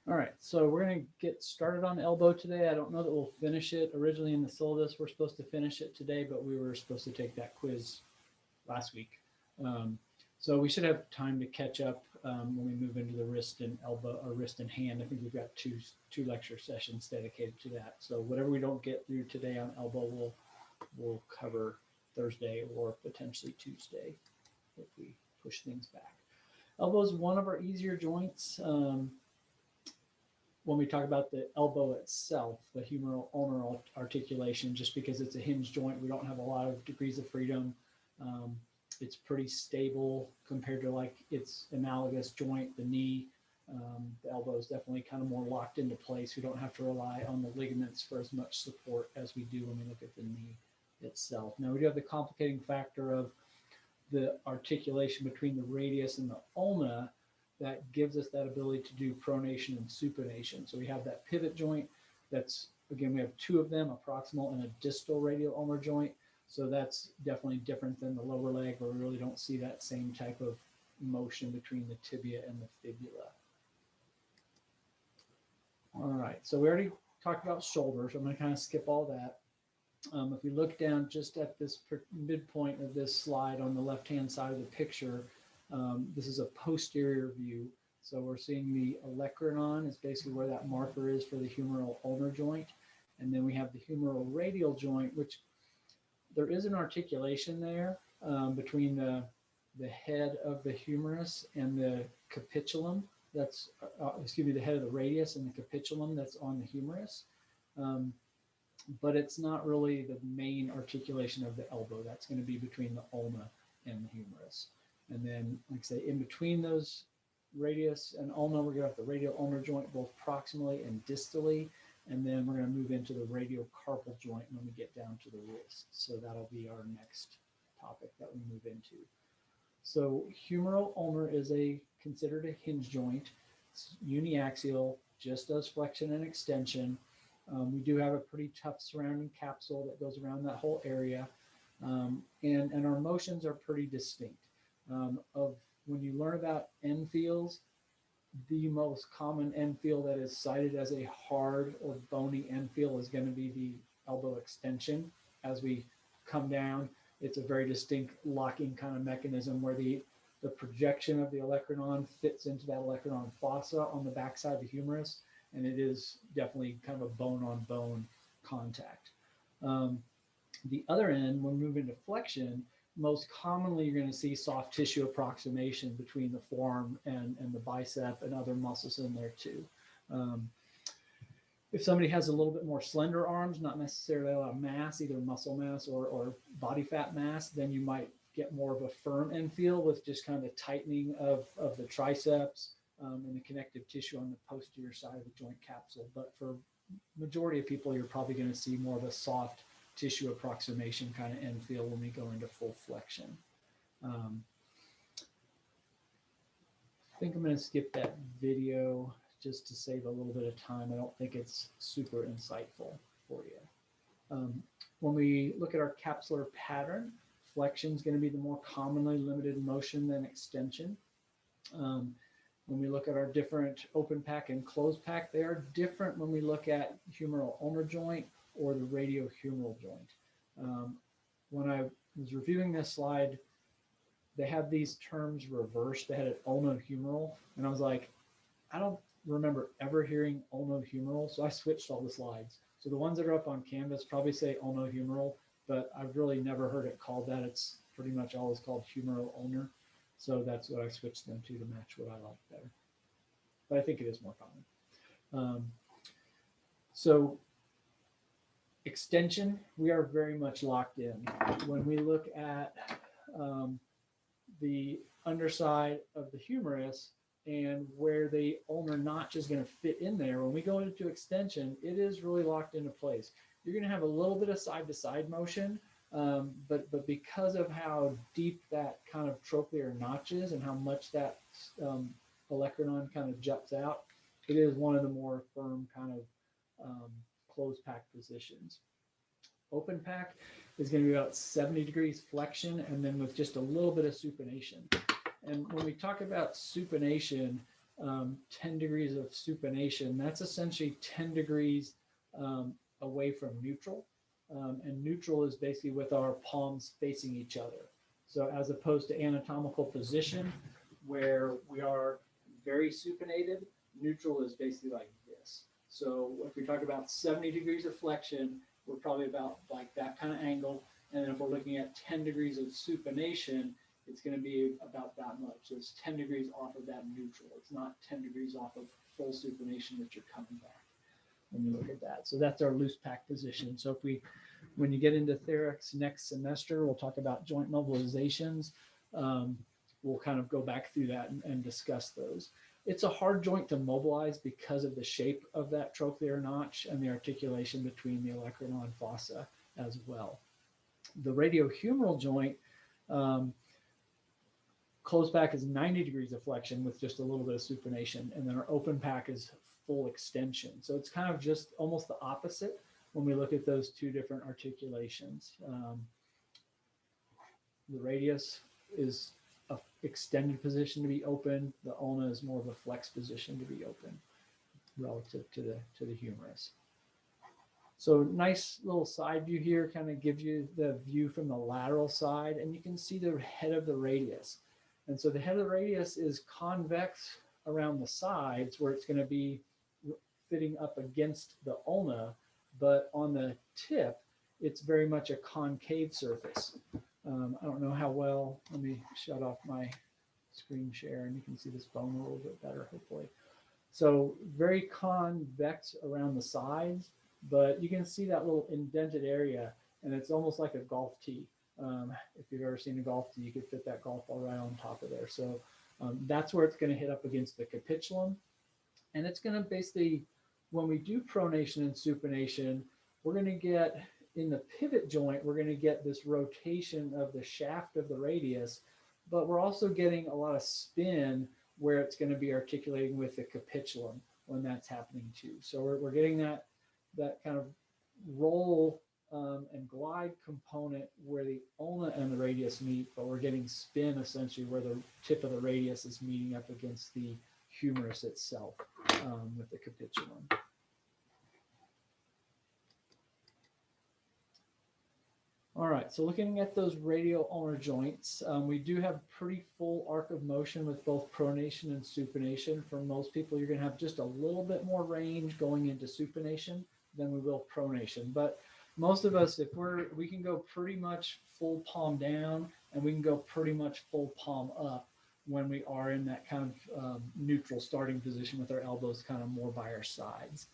All right, so we're going to get started on elbow today. I don't know that we'll finish it. Originally in the syllabus, we're supposed to finish it today, but we were supposed to take that quiz last week. Um, so we should have time to catch up when we move into the wrist and elbow or wrist and hand. I think we've got two lecture sessions dedicated to that. So whatever we don't get through today on elbow, we'll cover Thursday or potentially Tuesday if we push things back. Elbow is one of our easier joints. When we talk about the elbow itself, the humeral ulnar articulation, just because it's a hinge joint, we don't have a lot of degrees of freedom. Um, it's pretty stable compared to like its analogous joint, the knee. The elbow is definitely kind of more locked into place. We don't have to rely on the ligaments for as much support as we do when we look at the knee itself. Now we do have the complicating factor of the articulation between the radius and the ulna that gives us that ability to do pronation and supination. So we have that pivot joint that's, again, we have two of them, a proximal and a distal radial ulnar joint. So that's definitely different than the lower leg where we really don't see that same type of motion between the tibia and the fibula. All right, so we already talked about shoulders. So I'm going to kind of skip all that. If we look down just at this midpoint of this slide on the left-hand side of the picture, this is a posterior view. So we're seeing the olecranon is basically where that marker is for the humeral ulnar joint. And then we have the humeral radial joint, which there is an articulation there between the head of the humerus and the capitulum. That's, excuse me, the head of the radius and the capitulum that's on the humerus. But it's not really the main articulation of the elbow. That's going to be between the ulna and the humerus. And then, like I say, in between those radius and ulna, we're going to have the radial ulnar joint both proximally and distally. And then we're going to move into the radiocarpal joint when we get down to the wrist. So that'll be our next topic that we move into. So humeral ulnar is considered a hinge joint. It's uniaxial, just does flexion and extension. We do have a pretty tough surrounding capsule that goes around that whole area. And our motions are pretty distinct. When you learn about end feels, the most common end feel that is cited as a hard or bony end feel is going to be the elbow extension. As we come down, it's a very distinct locking kind of mechanism where the projection of the olecranon fits into that olecranon fossa on the backside of the humerus, and it is definitely kind of a bone-on-bone contact. The other end, when we move into flexion, most commonly you're going to see soft tissue approximation between the forearm and the bicep and other muscles in there too. If somebody has a little bit more slender arms, not necessarily a lot of mass, either muscle mass or body fat mass, then you might get more of a firm end feel with just kind of the tightening of the triceps and the connective tissue on the posterior side of the joint capsule. But for majority of people, you're probably going to see more of a soft tissue approximation kind of end feel when we go into full flexion. I think I'm going to skip that video just to save a little bit of time. I don't think it's super insightful for you. When we look at our capsular pattern, flexion is going to be the more commonly limited motion than extension. When we look at our different open pack and closed pack, they are different when we look at humeral ulnar joint or the radiohumeral joint. When I was reviewing this slide, they had these terms reversed. They had it ulnohumeral, and I was like, I don't remember ever hearing ulnohumeral, so I switched all the slides. So the ones that are up on Canvas probably say ulnohumeral, but I've really never heard it called that. It's pretty much always called humeral ulnar. So that's what I switched them to match what I like better. But I think it is more common. So extension, we are very much locked in. When we look at the underside of the humerus and where the ulnar notch is going to fit in there, when we go into extension, it is really locked into place. You're going to have a little bit of side-to-side motion, but because of how deep that kind of trochlear notch is and how much that olecranon kind of juts out, it is one of the more firm kind of closed pack positions. Open pack is going to be about 70 degrees flexion and then with just a little bit of supination. And when we talk about supination, 10 degrees of supination, that's essentially 10 degrees away from neutral. And neutral is basically with our palms facing each other. So as opposed to anatomical position, where we are very supinated, neutral is basically like this. So if we talk about 70 degrees of flexion, we're probably about like that kind of angle. And then if we're looking at 10 degrees of supination, it's going to be about that much. So it's 10 degrees off of that neutral. It's not 10 degrees off of full supination that you're coming back when you look at that. So that's our loose pack position. So when you get into Therex next semester, we'll talk about joint mobilizations. We'll kind of go back through that and discuss those. It's a hard joint to mobilize because of the shape of that trochlear notch and the articulation between the olecranon and fossa as well. The radiohumeral joint, closed pack is 90 degrees of flexion with just a little bit of supination, and then our open pack is full extension. So it's kind of just almost the opposite when we look at those two different articulations. The radius is a extended position to be open. The ulna is more of a flex position to be open relative to the humerus. So nice little side view here kind of gives you the view from the lateral side, and you can see the head of the radius. And so the head of the radius is convex around the sides where it's going to be fitting up against the ulna, but on the tip, it's very much a concave surface. I don't know how well, let me shut off my screen share and you can see this bone a little bit better, hopefully. So very convex around the sides, but you can see that little indented area, and it's almost like a golf tee. If you've ever seen a golf tee, you could fit that golf ball right on top of there. So that's where it's going to hit up against the capitulum. And it's going to basically, when we do pronation and supination, we're going to get, in the pivot joint, we're going to get this rotation of the shaft of the radius, but we're also getting a lot of spin where it's going to be articulating with the capitulum when that's happening too. So we're getting that kind of roll and glide component where the ulna and the radius meet, but we're getting spin essentially where the tip of the radius is meeting up against the humerus itself with the capitulum. All right, so looking at those radio-ulnar joints, we do have pretty full arc of motion with both pronation and supination. For most people, you're going to have just a little bit more range going into supination than we will pronation. But most of us, we can go pretty much full palm down, and we can go pretty much full palm up when we are in that kind of neutral starting position with our elbows kind of more by our sides.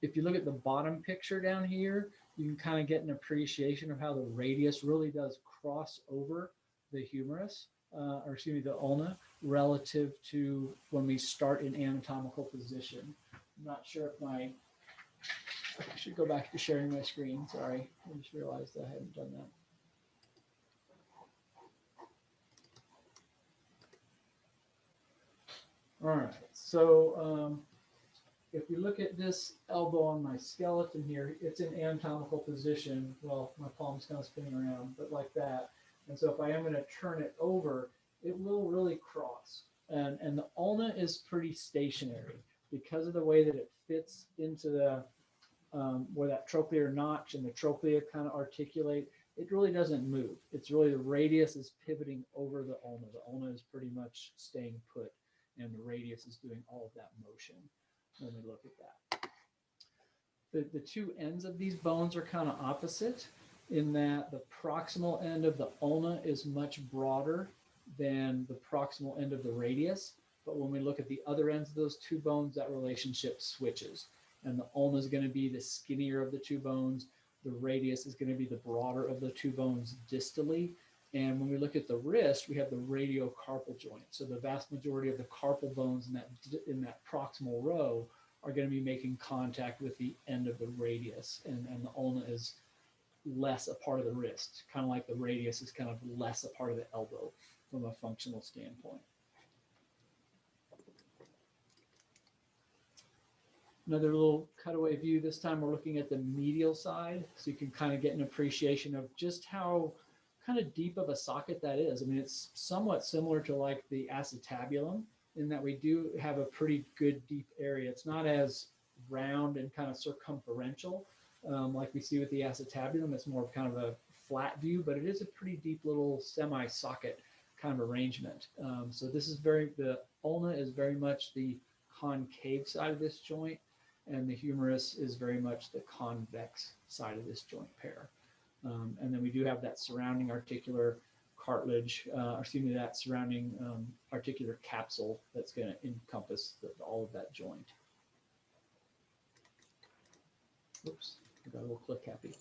If you look at the bottom picture down here, you can kind of get an appreciation of how the radius really does cross over the humerus, or excuse me, the ulna, relative to when we start in anatomical position. I'm not sure if I should go back to sharing my screen. Sorry, I just realized I hadn't done that. All right, so if we look at this elbow on my skeleton here, it's in anatomical position. Well, my palm's kind of spinning around, but like that. And so if I am going to turn it over, it will really cross. And the ulna is pretty stationary because of the way that it fits into the where that trochlear notch and the trochlea kind of articulate. It really doesn't move. It's really the radius is pivoting over the ulna. The ulna is pretty much staying put, and the radius is doing all of that motion when we look at that. The two ends of these bones are kind of opposite in that the proximal end of the ulna is much broader than the proximal end of the radius. But when we look at the other ends of those two bones, that relationship switches. And the ulna is going to be the skinnier of the two bones. The radius is going to be the broader of the two bones distally. And when we look at the wrist, we have the radiocarpal joint. So the vast majority of the carpal bones in that proximal row are going to be making contact with the end of the radius. And the ulna is less a part of the wrist, kind of like the radius is kind of less a part of the elbow from a functional standpoint. Another little cutaway view. This time we're looking at the medial side, so you can kind of get an appreciation of just how kind of deep of a socket that is. I mean, it's somewhat similar to like the acetabulum in that we do have a pretty good deep area. It's not as round and kind of circumferential like we see with the acetabulum. It's more of kind of a flat view, but it is a pretty deep little semi-socket kind of arrangement. So this is the ulna is very much the concave side of this joint, and the humerus is very much the convex side of this joint pair. And then we do have that surrounding articular cartilage, that surrounding articular capsule that's going to encompass all of that joint. Oops, I got a little click happy.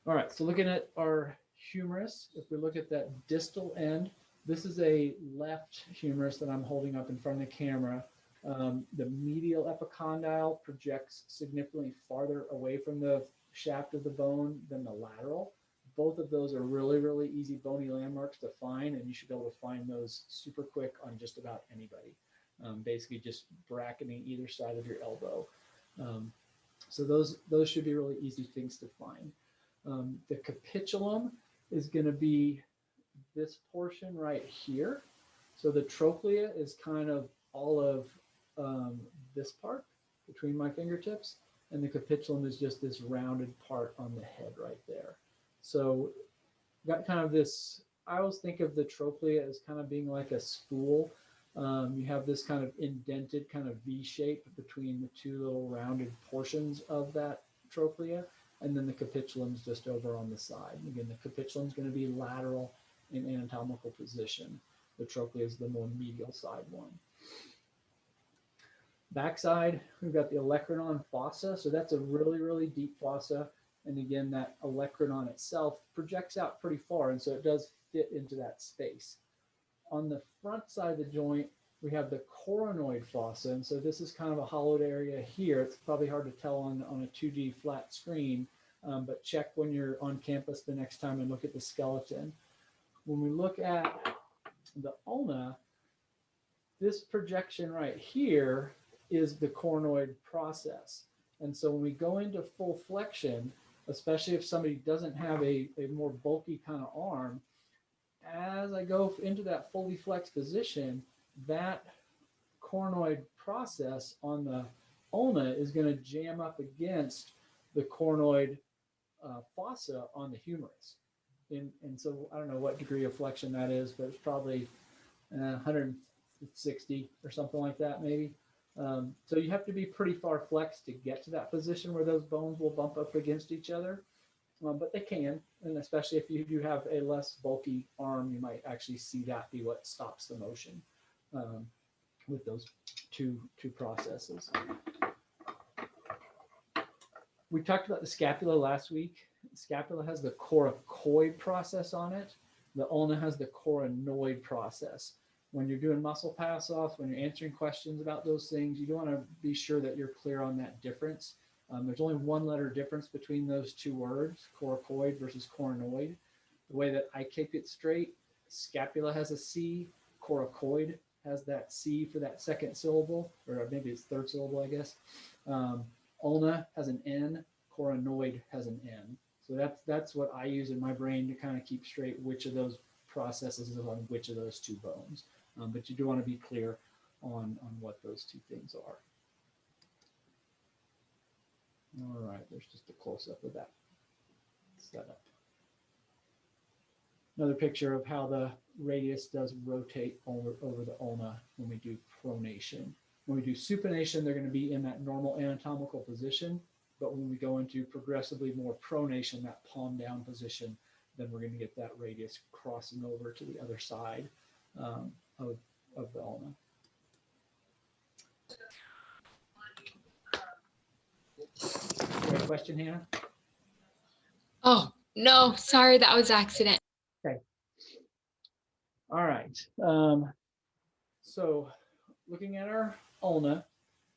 All right, so looking at our humerus, if we look at that distal end, this is a left humerus that I'm holding up in front of the camera. The medial epicondyle projects significantly farther away from the shaft of the bone than the lateral. Both of those are really, really easy bony landmarks to find, and you should be able to find those super quick on just about anybody. Basically just bracketing either side of your elbow. So those should be really easy things to find. The capitulum is going to be this portion right here. So the trochlea is kind of all of this part between my fingertips, and the capitulum is just this rounded part on the head right there. So got kind of this, I always think of the trochlea as kind of being like a spool. You have this kind of indented kind of V shape between the two little rounded portions of that trochlea, and then the capitulum is just over on the side. Again, the capitulum is going to be lateral in anatomical position. The trochlea is the more medial side one. Backside, we've got the olecranon fossa. So that's a really, really deep fossa. And again, that olecranon itself projects out pretty far, and so it does fit into that space. On the front side of the joint, we have the coronoid fossa. And so this is kind of a hollowed area here. It's probably hard to tell on a 2D flat screen, but check when you're on campus the next time and look at the skeleton. When we look at the ulna, this projection right here is the coronoid process. And so when we go into full flexion, especially if somebody doesn't have a more bulky kind of arm, as I go into that fully flexed position, that coronoid process on the ulna is going to jam up against the coronoid fossa on the humerus. And so I don't know what degree of flexion that is, but it's probably 160 or something like that, maybe. So you have to be pretty far flexed to get to that position where those bones will bump up against each other. But they can, and especially if you do have a less bulky arm, you might actually see that be what stops the motion with those two processes. We talked about the scapula last week. The scapula has the coracoid process on it. The ulna has the coronoid process. When you're doing muscle pass-offs, when you're answering questions about those things, you do want to be sure that you're clear on that difference. There's only one letter difference between those two words, coracoid versus coronoid. The way that I keep it straight, scapula has a C, coracoid has that C for that second syllable, or maybe it's third syllable, I guess. Ulna has an N, coronoid has an N. So that's what I use in my brain to kind of keep straight which of those processes is on which of those two bones. But you do want to be clear on what those two things are. All right, there's just a close-up of that setup. Another picture of how the radius does rotate over the ulna when we do pronation. When we do supination, they're going to be in that normal anatomical position. But when we go into progressively more pronation, that palm down position, then we're going to get that radius crossing over to the other side of the ulna. You have a question, Hannah? Oh, no, sorry, that was accident. Okay. All right. So looking at our ulna,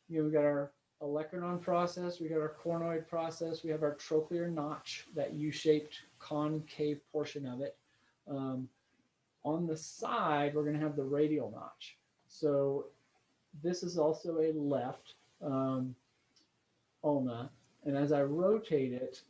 we've got our olecranon process, we got our coronoid process, we have our trochlear notch, that U-shaped concave portion of it. On the side, we're going to have the radial notch. So this is also a left ulna. And as I rotate it,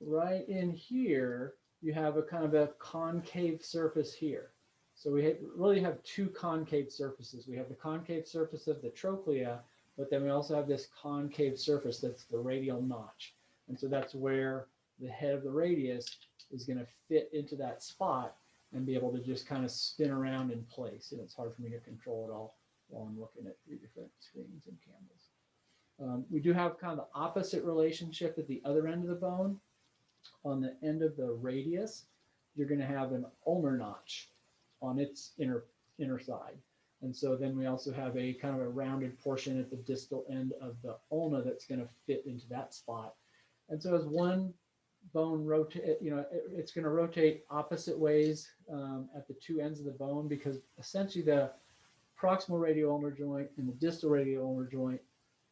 right in here you have a kind of a concave surface here. So we really have two concave surfaces. We have the concave surface of the trochlea, but then we also have this concave surface that's the radial notch. And so that's where the head of the radius is going to fit into that spot and be able to just kind of spin around in place. And it's hard for me to control it all while I'm looking at three different screens and cameras. We do have kind of the opposite relationship at the other end of the bone. On the end of the radius, you're going to have an ulnar notch on its inner side. And so then we also have a kind of a rounded portion at the distal end of the ulna that's going to fit into that spot. And so as one bone rotate, it's going to rotate opposite ways at the two ends of the bone, because essentially the proximal radioulnar joint and the distal radioulnar joint,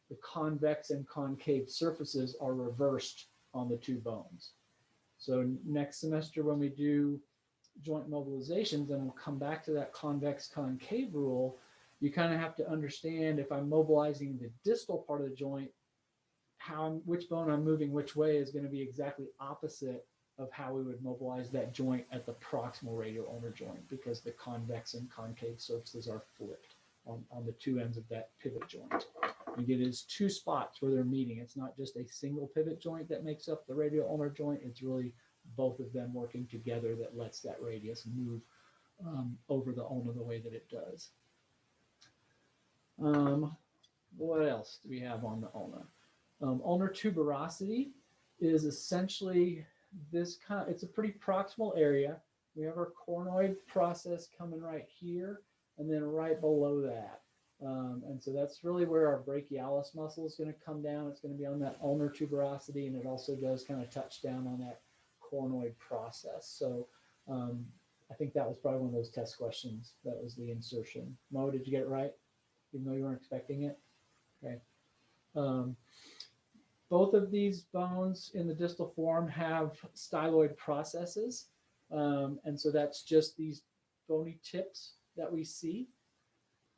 the convex and concave surfaces are reversed on the two bones. So next semester when we do joint mobilizations, and we'll come back to that convex concave rule, you kind of have to understand, if I'm mobilizing the distal part of the joint, which bone I'm moving which way is going to be exactly opposite of how we would mobilize that joint at the proximal radioulnar joint, because the convex and concave surfaces are flipped on the two ends of that pivot joint. You get is two spots where they're meeting. It's not just a single pivot joint that makes up the radioulnar joint. It's really both of them working together that lets that radius move over the ulna the way that it does. What else do we have on the ulna? Ulnar tuberosity is essentially this it's a pretty proximal area. We have our cornoid process coming right here, and then right below that. And so that's really where our brachialis muscle is going to come down. It's going to be on that ulnar tuberosity, and it also does kind of touch down on that cornoid process. So I think that was probably one of those test questions. That was the insertion. Mo, did you get it right? Even though you weren't expecting it? Okay. Both of these bones in the distal form have styloid processes. And so that's just these bony tips that we see.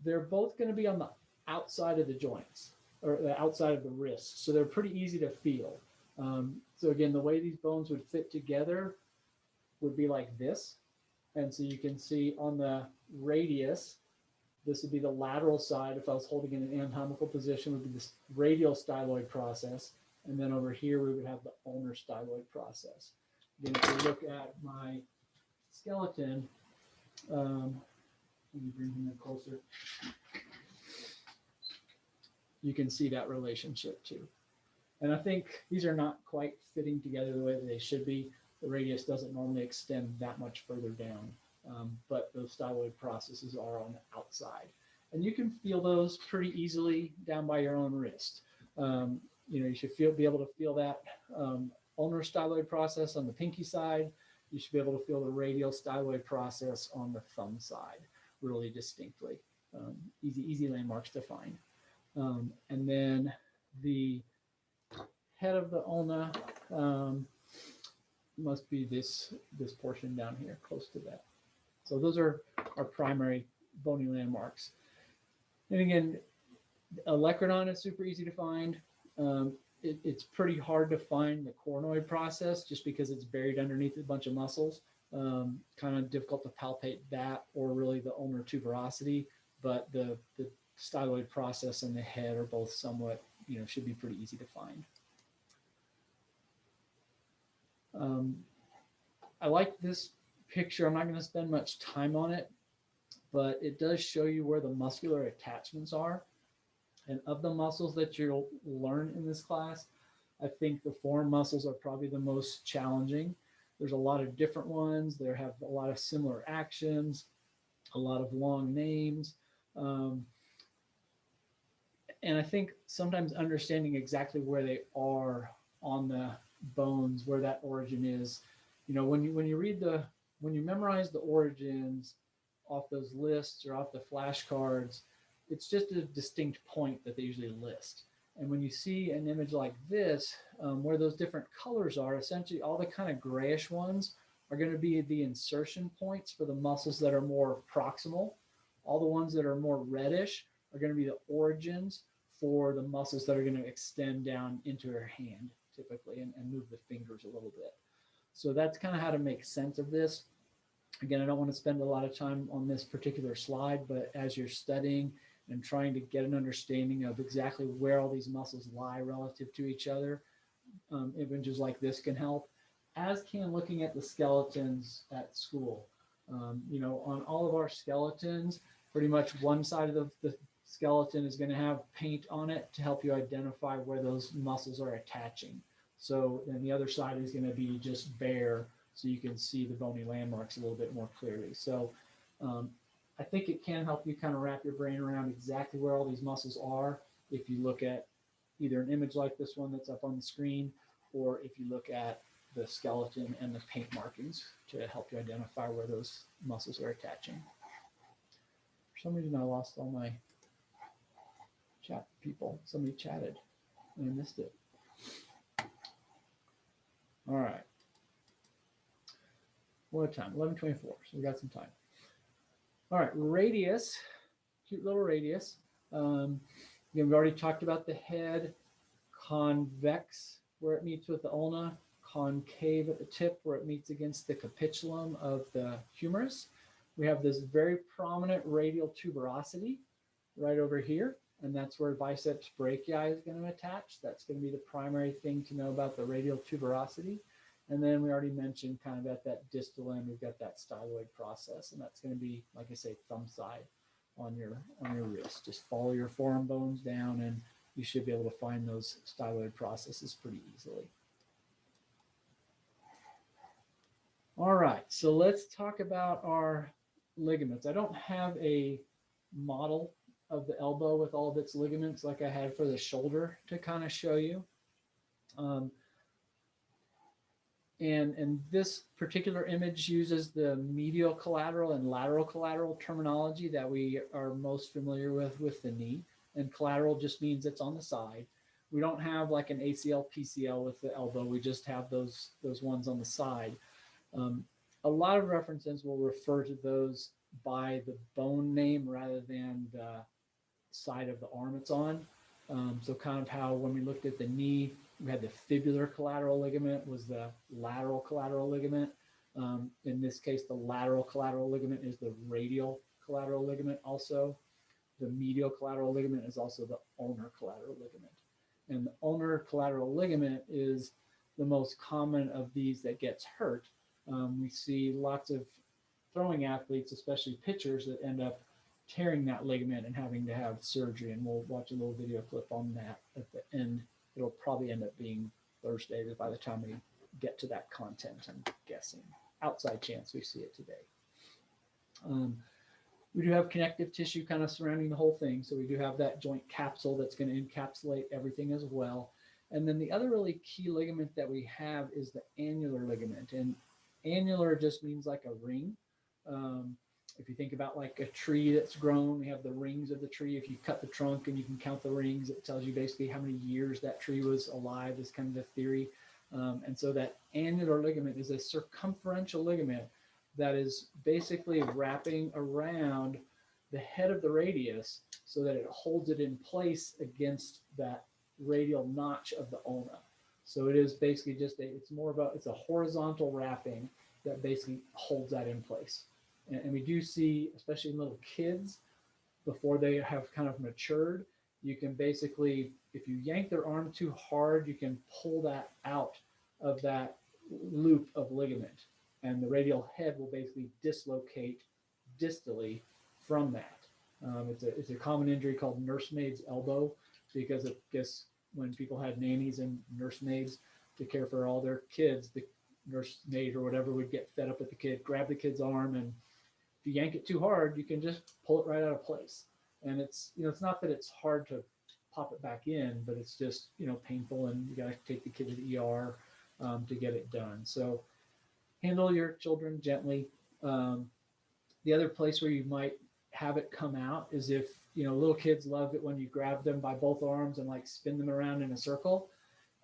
They're both going to be on the outside of the joints, or the outside of the wrist. So they're pretty easy to feel. So again, the way these bones would fit together would be like this. And so you can see on the radius, this would be the lateral side. If I was holding in an anatomical position, would be this radial styloid process. And then over here, we would have the ulnar styloid process. Again, if we look at my skeleton, let me bring him in closer. You can see that relationship too. And I think these are not quite fitting together the way that they should be. The radius doesn't normally extend that much further down, but those styloid processes are on the outside. And you can feel those pretty easily down by your own wrist. You should be able to feel that ulnar styloid process on the pinky side. You should be able to feel the radial styloid process on the thumb side really distinctly. Easy landmarks to find. And then the head of the ulna must be this portion down here, close to that. So those are our primary bony landmarks. And again, olecranon is super easy to find. It's pretty hard to find the cornoid process just because it's buried underneath a bunch of muscles. Kind of difficult to palpate that, or really the ulnar tuberosity, but the styloid process and the head are both somewhat, should be pretty easy to find. I like this picture. I'm not going to spend much time on it, but it does show you where the muscular attachments are. And of the muscles that you'll learn in this class, I think the forearm muscles are probably the most challenging. There's a lot of different ones. They have a lot of similar actions, a lot of long names. And I think sometimes understanding exactly where they are on the bones, where that origin is, when you memorize the origins off those lists or off the flashcards, it's just a distinct point that they usually list. And when you see an image like this, where those different colors are, essentially all the kind of grayish ones are going to be the insertion points for the muscles that are more proximal. All the ones that are more reddish are going to be the origins for the muscles that are going to extend down into her hand typically and move the fingers a little bit. So that's kind of how to make sense of this. Again, I don't want to spend a lot of time on this particular slide, but as you're studying and trying to get an understanding of exactly where all these muscles lie relative to each other, images like this can help, as can looking at the skeletons at school. On all of our skeletons, pretty much one side of the skeleton is going to have paint on it to help you identify where those muscles are attaching. So then the other side is going to be just bare, so you can see the bony landmarks a little bit more clearly. So I think it can help you kind of wrap your brain around exactly where all these muscles are if you look at either an image like this one that's up on the screen, or if you look at the skeleton and the paint markings to help you identify where those muscles are attaching. For some reason, I lost all my chat people. Somebody chatted and I missed it. All right. What time? 11:24. So we got some time. All right. Radius. Cute little radius. Again, we've already talked about the head. Convex, where it meets with the ulna. Concave at the tip, where it meets against the capitulum of the humerus. We have this very prominent radial tuberosity right over here, and that's where biceps brachii is going to attach. That's going to be the primary thing to know about the radial tuberosity. And then we already mentioned kind of at that distal end, we've got that styloid process, and that's going to be, like I say, thumb side on your wrist. Just follow your forearm bones down, and you should be able to find those styloid processes pretty easily. All right, so let's talk about our ligaments. I don't have a model of the elbow with all of its ligaments like I had for the shoulder to kind of show you. And this particular image uses the medial collateral and lateral collateral terminology that we are most familiar with the knee. And collateral just means it's on the side. We don't have like an ACL, PCL with the elbow. We just have those ones on the side. A lot of references will refer to those by the bone name rather than the side of the arm it's on. So kind of how when we looked at the knee, we had the fibular collateral ligament was the lateral collateral ligament. In this case, the lateral collateral ligament is the radial collateral ligament also. The medial collateral ligament is also the ulnar collateral ligament. And the ulnar collateral ligament is the most common of these that gets hurt. We see lots of throwing athletes, especially pitchers, that end up tearing that ligament and having to have surgery. And we'll watch a little video clip on that at the end. It'll probably end up being Thursday by the time we get to that content, I'm guessing. Outside chance we see it today. We do have connective tissue kind of surrounding the whole thing. So we do have that joint capsule that's going to encapsulate everything as well. And then the other really key ligament that we have is the annular ligament. And annular just means like a ring. If you think about like a tree that's grown, we have the rings of the tree. If you cut the trunk and you can count the rings, it tells you basically how many years that tree was alive is kind of the theory. And so that annular ligament is a circumferential ligament that is basically wrapping around the head of the radius so that it holds it in place against that radial notch of the ulna. So it is basically just it's a horizontal wrapping that basically holds that in place. And we do see, especially in little kids, before they have kind of matured, you can basically, if you yank their arm too hard, you can pull that out of that loop of ligament. And the radial head will basically dislocate distally from that. It's a common injury called nursemaid's elbow, because I guess when people had nannies and nursemaids to care for all their kids, the nursemaid or whatever would get fed up with the kid, grab the kid's arm, and if you yank it too hard, you can just pull it right out of place. And it's not that it's hard to pop it back in, but it's just, painful, and you got to take the kid to the ER to get it done. So handle your children gently. The other place where you might have it come out is if, little kids love it when you grab them by both arms and like spin them around in a circle.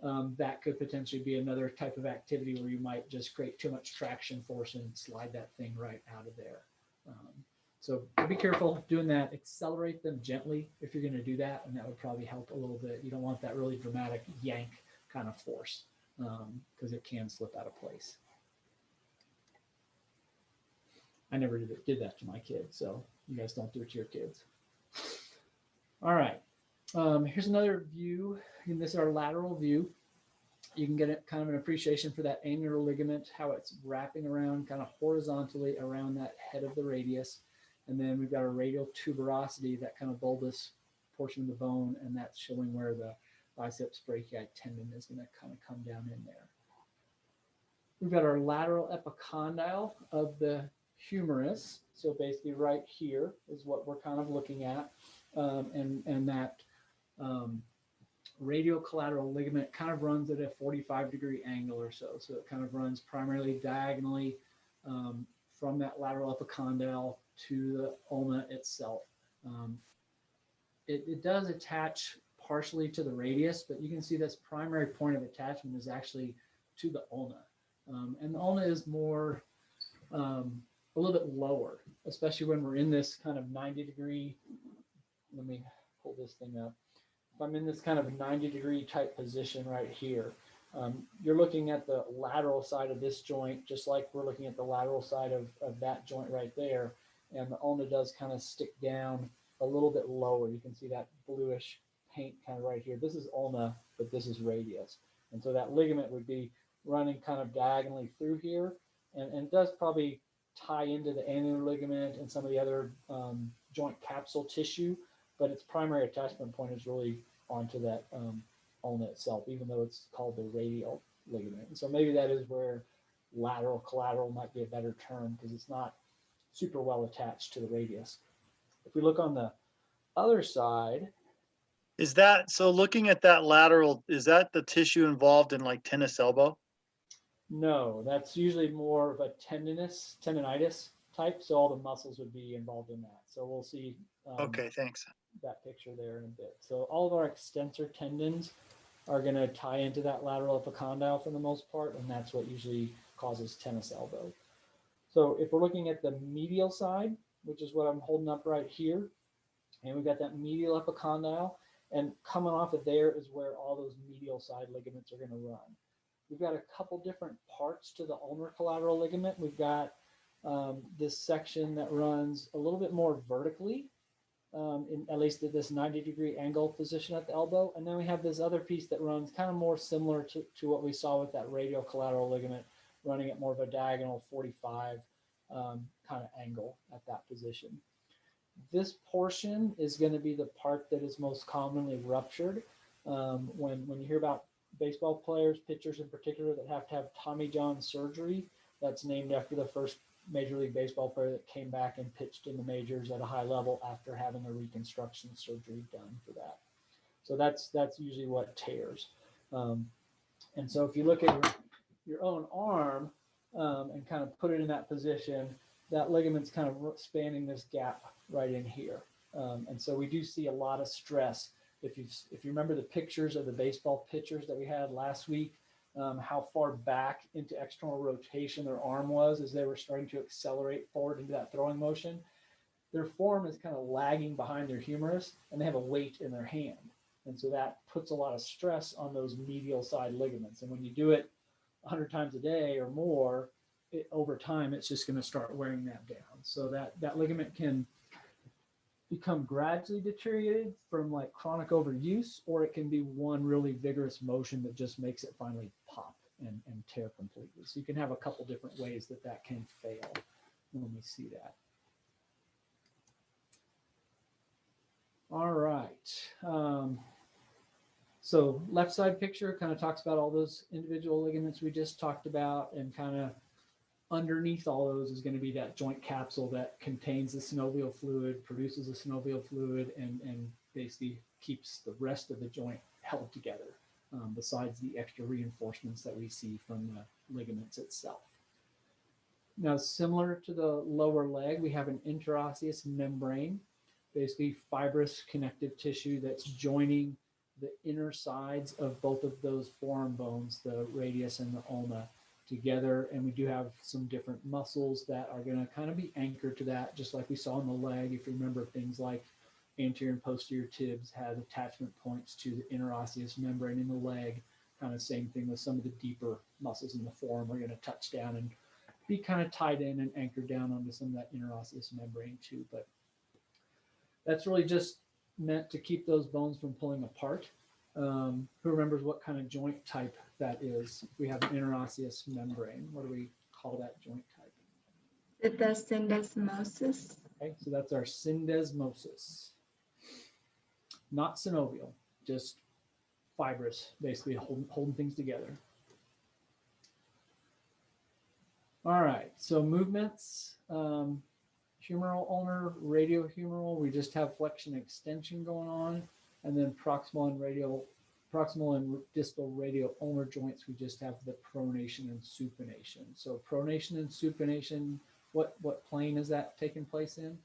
That could potentially be another type of activity where you might just create too much traction force and slide that thing right out of there. So be careful doing that. Accelerate them gently if you're going to do that, and that would probably help a little bit. You don't want that really dramatic yank kind of force because it can slip out of place. I never did that to my kids, so you guys don't do it to your kids. All right. Here's another view. And this is our lateral view. You can get kind of an appreciation for that annular ligament, how it's wrapping around kind of horizontally around that head of the radius. And then we've got a radial tuberosity, that kind of bulbous portion of the bone, and that's showing where the biceps brachii tendon is going to kind of come down in there. We've got our lateral epicondyle of the humerus. So basically right here is what we're kind of looking at. And that radial collateral ligament kind of runs at a 45-degree angle or so. So it kind of runs primarily diagonally from that lateral epicondyle to the ulna itself. It does attach partially to the radius, but you can see this primary point of attachment is actually to the ulna. And the ulna is more, a little bit lower, especially when we're in this kind of 90-degree, let me pull this thing up. If I'm in this kind of 90-degree type position right here, you're looking at the lateral side of this joint, just like we're looking at the lateral side of that joint right there. And the ulna does kind of stick down a little bit lower. You can see that bluish paint kind of right here. This is ulna, but this is radius. And so that ligament would be running kind of diagonally through here. And it does probably tie into the annular ligament and some of the other joint capsule tissue, but its primary attachment point is really onto that ulna itself, even though it's called the radial ligament. And so maybe that is where lateral collateral might be a better term, because it's not super well attached to the radius. If we look on the other side, Is that, so looking at that lateral, is that the tissue involved in like tennis elbow? no, that's usually more of a tendinitis type. So all the muscles would be involved in that. So we'll see Okay, thanks. that picture there in a bit. So all of our extensor tendons are going to tie into that lateral epicondyle for the most part, and that's what usually causes tennis elbow. So if we're looking at the medial side, which is what I'm holding up right here, and we've got that medial epicondyle, and coming off of there is where all those medial side ligaments are going to run. We've got a couple different parts to the ulnar collateral ligament. We've got this section that runs a little bit more vertically, at least at this 90-degree angle position at the elbow. And then we have this other piece that runs kind of more similar to what we saw with that radial collateral ligament, running at more of a diagonal 45 kind of angle at that position. This portion is going to be the part that is most commonly ruptured. When you hear about baseball players, pitchers in particular, that have Tommy John surgery, that's named after the first Major League Baseball player that came back and pitched in the majors at a high level after having a reconstruction surgery done for that. So that's usually what tears. And so if you look at your own arm and kind of put it in that position, that ligament's kind of spanning this gap right in here. And so we do see a lot of stress. If you remember the pictures of the baseball pitchers that we had last week, how far back into external rotation their arm was as they were starting to accelerate forward into that throwing motion, their form is kind of lagging behind their humerus, and they have a weight in their hand. And so that puts a lot of stress on those medial side ligaments. And when you do it 100 times a day or more, over time, it's just going to start wearing that down. So that ligament can become gradually deteriorated from like chronic overuse, or it can be one really vigorous motion that just makes it finally pop and tear completely. So you can have a couple different ways that can fail when we see that. All right. So left side picture kind of talks about all those individual ligaments we just talked about, and kind of underneath all those is going to be that joint capsule that contains the synovial fluid, produces the synovial fluid, and basically keeps the rest of the joint held together, besides the extra reinforcements that we see from the ligaments itself. Now, similar to the lower leg, we have an interosseous membrane, basically fibrous connective tissue that's joining the inner sides of both of those forearm bones, the radius and the ulna, together. And we do have some different muscles that are going to kind of be anchored to that, just like we saw in the leg. If you remember, things like anterior and posterior tibs has attachment points to the interosseous membrane in the leg. Kind of same thing with some of the deeper muscles in the forearm are going to touch down and be kind of tied in and anchored down onto some of that interosseous membrane too. But that's really just meant to keep those bones from pulling apart. Who remembers what kind of joint type that is? We have an interosseous membrane. What do we call that joint type? The syndesmosis. Okay, so that's our syndesmosis. Not synovial, just fibrous, basically holding things together. All right, so movements, humeral, ulnar, radiohumeral, we just have flexion extension going on, and then proximal and distal radio-ulnar joints, we just have the pronation and supination. So pronation and supination, what plane is that taking place in?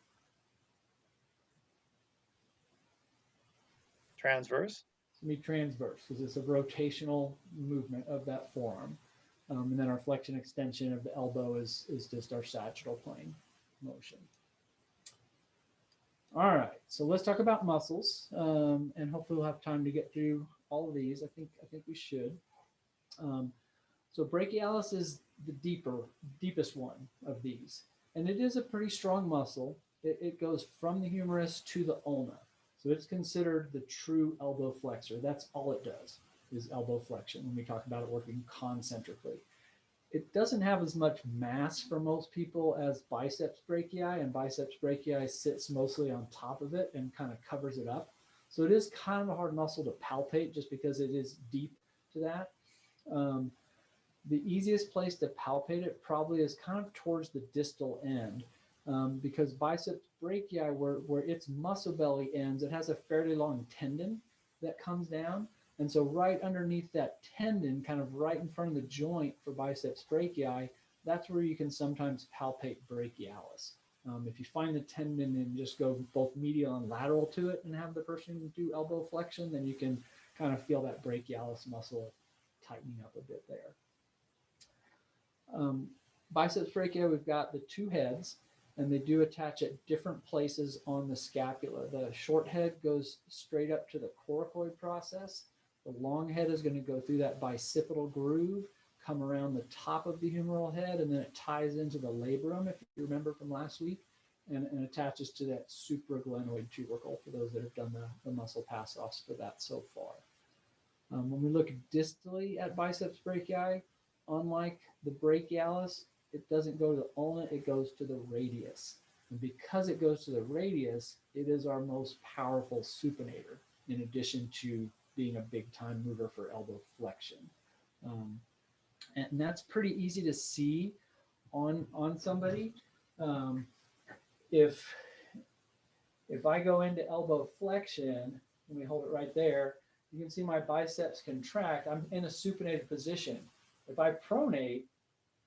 Transverse. It's going to be transverse because it's a rotational movement of that forearm. And then our flexion extension of the elbow is just our sagittal plane motion. All right, so let's talk about muscles, and hopefully we'll have time to get through all of these. I think we should. So brachialis is the deepest one of these, and it is a pretty strong muscle. It goes from the humerus to the ulna, so it's considered the true elbow flexor. That's all it does is elbow flexion when we talk about it working concentrically. It doesn't have as much mass for most people as biceps brachii, and biceps brachii sits mostly on top of it and kind of covers it up. So it is kind of a hard muscle to palpate just because it is deep to that. The easiest place to palpate it probably is kind of towards the distal end, because biceps brachii, where its muscle belly ends, it has a fairly long tendon that comes down. And so right underneath that tendon, kind of right in front of the joint for biceps brachii, that's where you can sometimes palpate brachialis. If you find the tendon and just go both medial and lateral to it and have the person do elbow flexion, then you can kind of feel that brachialis muscle tightening up a bit there. Biceps brachii, we've got the two heads, and they do attach at different places on the scapula. The short head goes straight up to the coracoid process. The long head is going to go through that bicipital groove, come around the top of the humeral head, and then it ties into the labrum, if you remember from last week, and attaches to that supraglenoid tubercle for those that have done the muscle pass-offs for that so far. When we look distally at biceps brachii, unlike the brachialis, it doesn't go to the ulna, it goes to the radius. And because it goes to the radius, it is our most powerful supinator, in addition to being a big time mover for elbow flexion. And that's pretty easy to see on somebody. If I go into elbow flexion, and we hold it right there, you can see my biceps contract. I'm in a supinated position. If I pronate,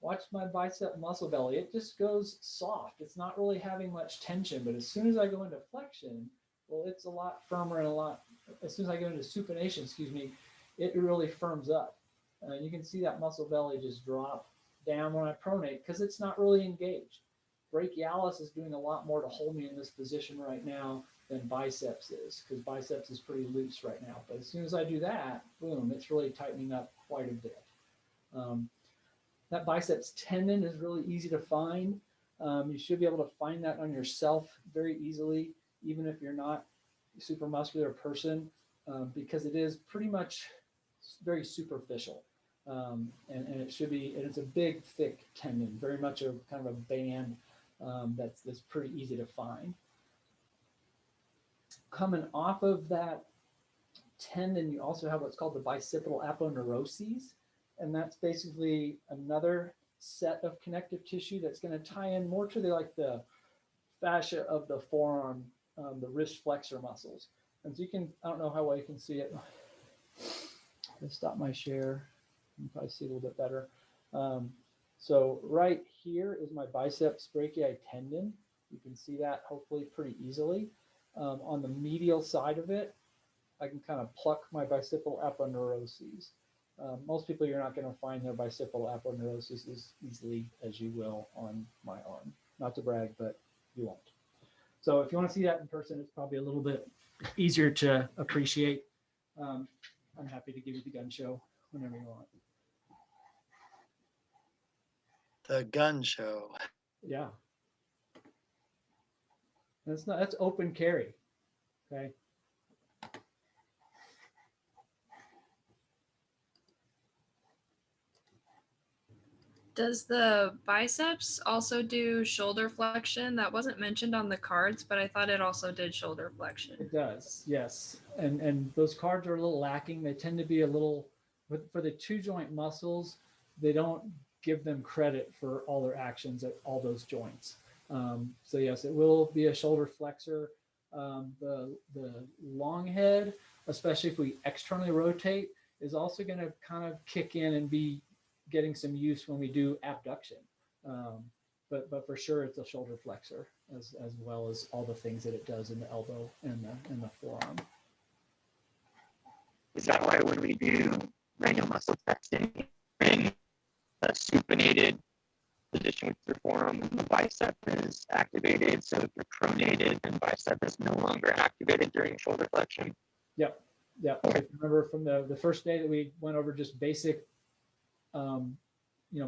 watch my bicep muscle belly, it just goes soft. It's not really having much tension, but as soon as I go into flexion, well, it's a lot firmer and as soon as I go into supination, it really firms up. You can see that muscle belly just drop down when I pronate because it's not really engaged. Brachialis is doing a lot more to hold me in this position right now than biceps is, because biceps is pretty loose right now. But as soon as I do that, boom, it's really tightening up quite a bit. That biceps tendon is really easy to find. You should be able to find that on yourself very easily, even if you're not a super muscular person, because it is pretty much very superficial. And it should be, and it's a big, thick tendon, very much a kind of a band that's pretty easy to find. Coming off of that tendon, you also have what's called the bicipital aponeuroses, and that's basically another set of connective tissue that's going to tie in more to the fascia of the forearm, the wrist flexor muscles. And so you can, I don't know how well you can see it. Let's stop my share. You can probably see a little bit better. So right here is my biceps brachii tendon. You can see that hopefully pretty easily. On the medial side of it, I can kind of pluck my bicipital aponeuroses. Most people, you're not going to find their bicipital aponeuroses as easily as you will on my arm. Not to brag, but you won't. So if you want to see that in person, it's probably a little bit easier to appreciate. I'm happy to give you the gun show whenever you want. The gun show. Yeah. That's open carry. Okay. Does the biceps also do shoulder flexion? That wasn't mentioned on the cards, but I thought it also did shoulder flexion. It does, yes. And those cards are a little lacking. They tend to be a little, for the two joint muscles, they don't give them credit for all their actions at all those joints. So yes, it will be a shoulder flexor. The long head, especially if we externally rotate, is also going to kind of kick in and be getting some use when we do abduction. But for sure it's a shoulder flexor as well as all the things that it does in the elbow and the forearm. Is that why when we do random muscle testing in a supinated position with your forearm, the bicep is activated? So if you're pronated, then bicep is no longer activated during shoulder flexion. Yep. If you remember from the first day that we went over just basic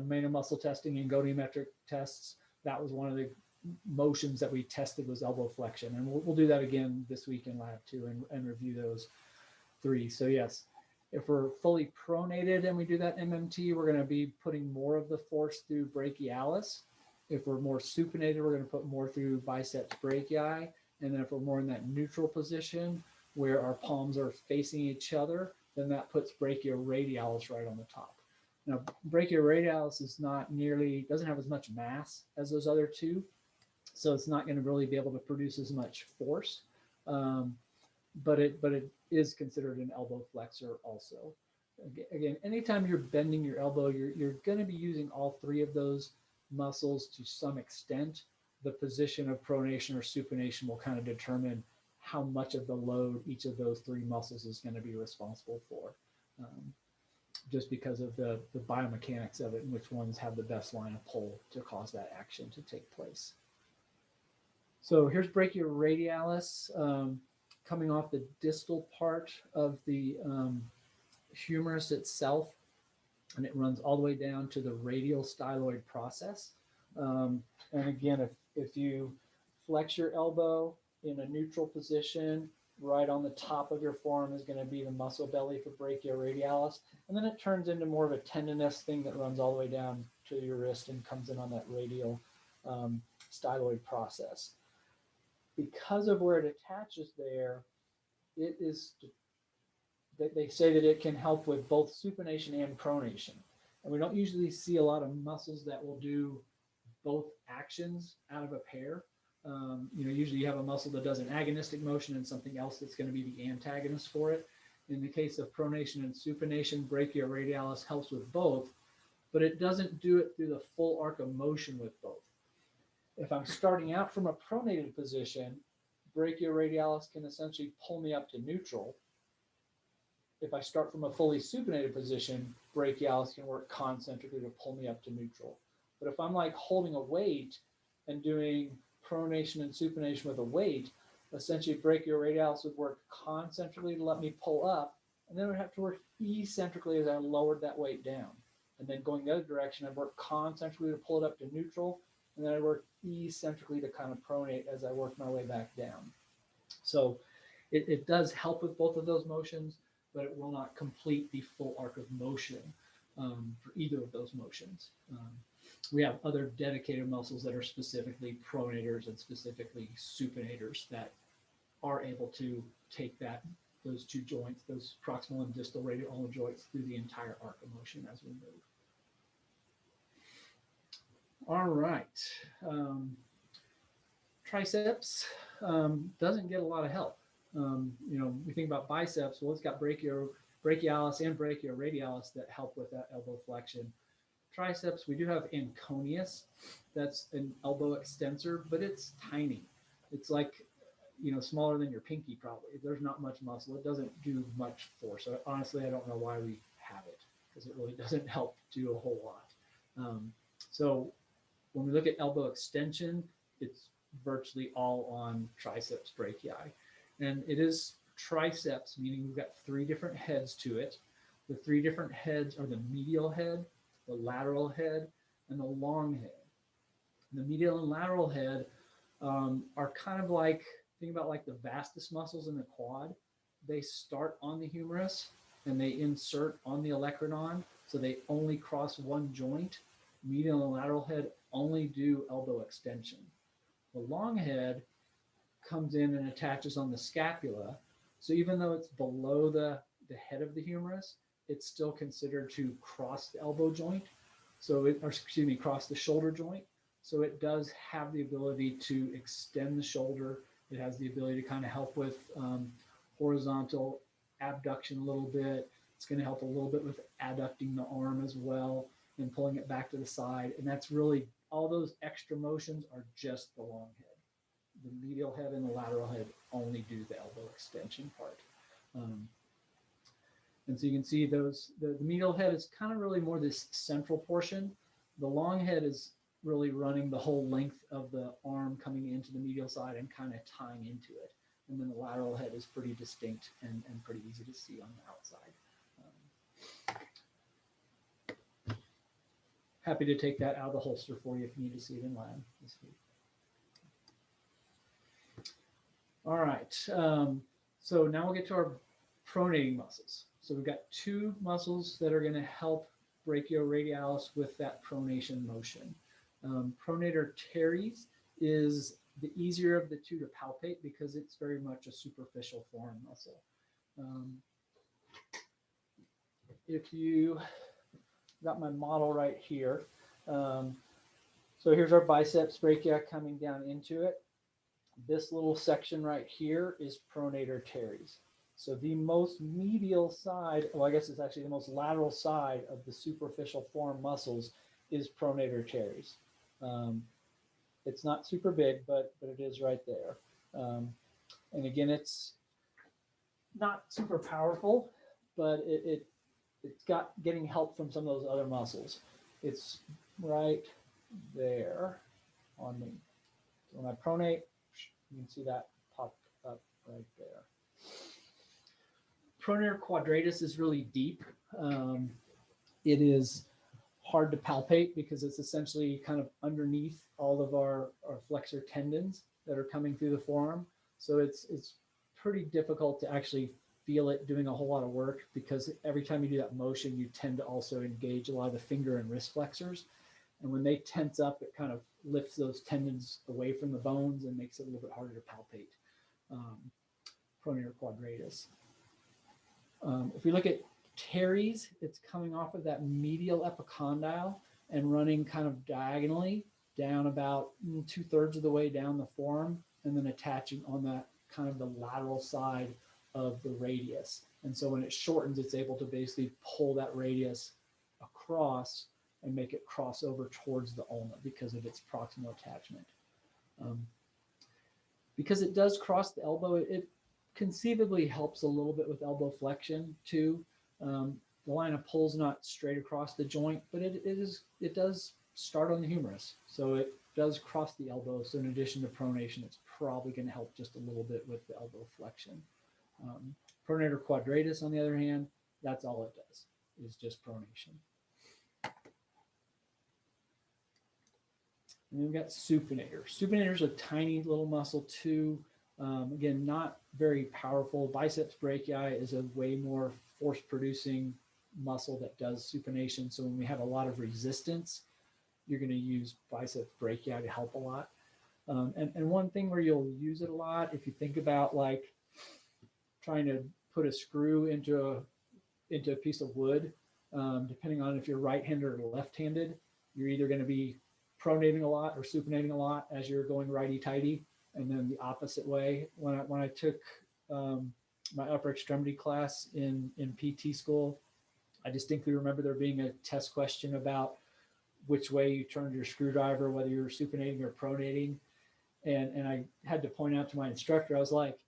main muscle testing and goniometric tests, that was one of the motions that we tested was elbow flexion. And we'll do that again this week in lab 2 and review those 3. So yes, if we're fully pronated and we do that MMT, we're going to be putting more of the force through brachialis. If we're more supinated, we're going to put more through biceps brachii. And then if we're more in that neutral position where our palms are facing each other, then that puts brachioradialis right on the top. Now, brachioradialis doesn't have as much mass as those other two, so it's not going to really be able to produce as much force, but it is considered an elbow flexor also. Again, anytime you're bending your elbow, you're going to be using all 3 of those muscles to some extent. The position of pronation or supination will kind of determine how much of the load each of those 3 muscles is going to be responsible for. Just because of the biomechanics of it and which ones have the best line of pull to cause that action to take place. So here's brachioradialis coming off the distal part of the humerus itself, and it runs all the way down to the radial styloid process. And again, if you flex your elbow in a neutral position, right on the top of your forearm is going to be the muscle belly for brachioradialis. And then it turns into more of a tendinous thing that runs all the way down to your wrist and comes in on that radial styloid process. Because of where it attaches there, they say that it can help with both supination and pronation. And we don't usually see a lot of muscles that will do both actions out of a pair. Usually you have a muscle that does an agonistic motion and something else that's going to be the antagonist for it. In the case of pronation and supination, brachioradialis helps with both, but it doesn't do it through the full arc of motion with both. If I'm starting out from a pronated position, brachioradialis can essentially pull me up to neutral. If I start from a fully supinated position, brachialis can work concentrically to pull me up to neutral. But if I'm like holding a weight and doing pronation and supination with a weight, essentially brachioradialis would work concentrically to let me pull up, and then I would have to work eccentrically as I lowered that weight down. And then going the other direction, I'd work concentrically to pull it up to neutral, and then I'd work eccentrically to kind of pronate as I work my way back down. So it does help with both of those motions, but it will not complete the full arc of motion for either of those motions. We have other dedicated muscles that are specifically pronators and specifically supinators that are able to take those 2 joints, those proximal and distal radial ulnar joints, through the entire arc of motion as we move. All right. Triceps doesn't get a lot of help. We think about biceps, well, it's got brachialis and brachioradialis that help with that elbow flexion. Triceps, we do have anconius. That's an elbow extensor, but it's tiny. It's like, smaller than your pinky probably. There's not much muscle. It doesn't do much force. So honestly, I don't know why we have it, because it really doesn't help do a whole lot. So when we look at elbow extension, it's virtually all on triceps brachii. And it is triceps, meaning we've got 3 different heads to it. The 3 different heads are the medial head, the lateral head, and the long head. The medial and lateral head are kind of like, think about like the vastus muscles in the quad. They start on the humerus and they insert on the olecranon, so they only cross one joint. Medial and lateral head only do elbow extension. The long head comes in and attaches on the scapula. So even though it's below the head of the humerus, it's still considered to cross the elbow joint. So it, or excuse me, cross the shoulder joint. So it does have the ability to extend the shoulder. It has the ability to kind of help with horizontal abduction a little bit. It's going to help a little bit with adducting the arm as well and pulling it back to the side. And that's really, all those extra motions are just the long head. The medial head and the lateral head only do the elbow extension part. And so you can see those, the medial head is kind of really more this central portion. The long head is really running the whole length of the arm coming into the medial side and kind of tying into it. And then the lateral head is pretty distinct and pretty easy to see on the outside. Happy to take that out of the holster for you if you need to see it in lab this week. All right, so now we'll get to our pronating muscles. So we've got two muscles that are going to help brachioradialis with that pronation motion. Pronator teres is the easier of the two to palpate because it's very much a superficial forearm muscle. If you got my model right here. So here's our biceps brachia coming down into it. This little section right here is pronator teres. So the most medial side, well, I guess it's actually the most lateral side of the superficial forearm muscles is pronator teres. It's not super big, but it is right there. And again, it's not super powerful, but it's got getting help from some of those other muscles. It's right there on me. So when I pronate, you can see that pop up right there. Pronator quadratus is really deep. It is hard to palpate because it's essentially kind of underneath all of our flexor tendons that are coming through the forearm. So it's pretty difficult to actually feel it doing a whole lot of work because every time you do that motion, you tend to also engage a lot of the finger and wrist flexors. And when they tense up, it kind of lifts those tendons away from the bones and makes it a little bit harder to palpate. Pronator quadratus. If we look at teres, it's coming off of that medial epicondyle and running kind of diagonally down about 2/3 of the way down the forearm and then attaching on that kind of the lateral side of the radius. And so when it shortens, it's able to basically pull that radius across and make it cross over towards the ulna because of its proximal attachment. Because it does cross the elbow, it conceivably helps a little bit with elbow flexion too. The line of pull's not straight across the joint, but it does start on the humerus. So it does cross the elbow. So in addition to pronation, it's probably going to help just a little bit with the elbow flexion. Pronator quadratus, on the other hand, that's all it does, is just pronation. And then we've got supinator. Supinator is a tiny little muscle too. Again, not very powerful. Biceps brachii is a way more force-producing muscle that does supination. So when we have a lot of resistance, you're going to use biceps brachii to help a lot. And one thing where you'll use it a lot, if you think about like trying to put a screw into a piece of wood, depending on if you're right-handed or left-handed, you're either going to be pronating a lot or supinating a lot as you're going righty-tighty, and then the opposite way. When I took my upper extremity class in PT school, I distinctly remember there being a test question about which way you turned your screwdriver, whether you were supinating or pronating. And I had to point out to my instructor, I was like,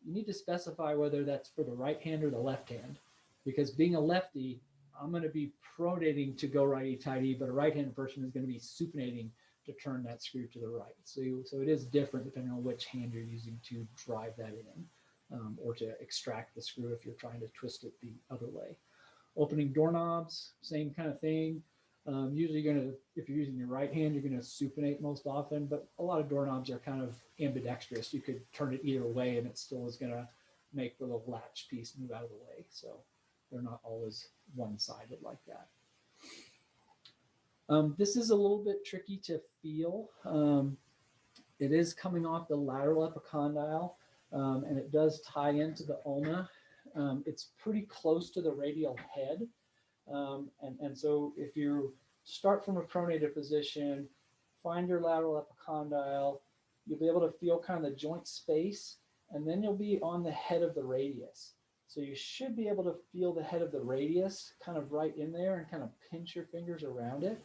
you need to specify whether that's for the right hand or the left hand, because being a lefty, I'm going to be pronating to go righty-tighty, but a right-handed person is going to be supinating to turn that screw to the right. So it is different depending on which hand you're using to drive that in, or to extract the screw if you're trying to twist it the other way. Opening doorknobs, same kind of thing. Usually you're gonna, if you're using your right hand, you're gonna supinate most often, but a lot of doorknobs are kind of ambidextrous. You could turn it either way and it still is gonna make the little latch piece move out of the way. So they're not always one-sided like that. This is a little bit tricky to feel. It is coming off the lateral epicondyle, and it does tie into the ulna. It's pretty close to the radial head. And so if you start from a pronated position, find your lateral epicondyle, you'll be able to feel kind of the joint space, and then you'll be on the head of the radius. So you should be able to feel the head of the radius kind of right in there and kind of pinch your fingers around it.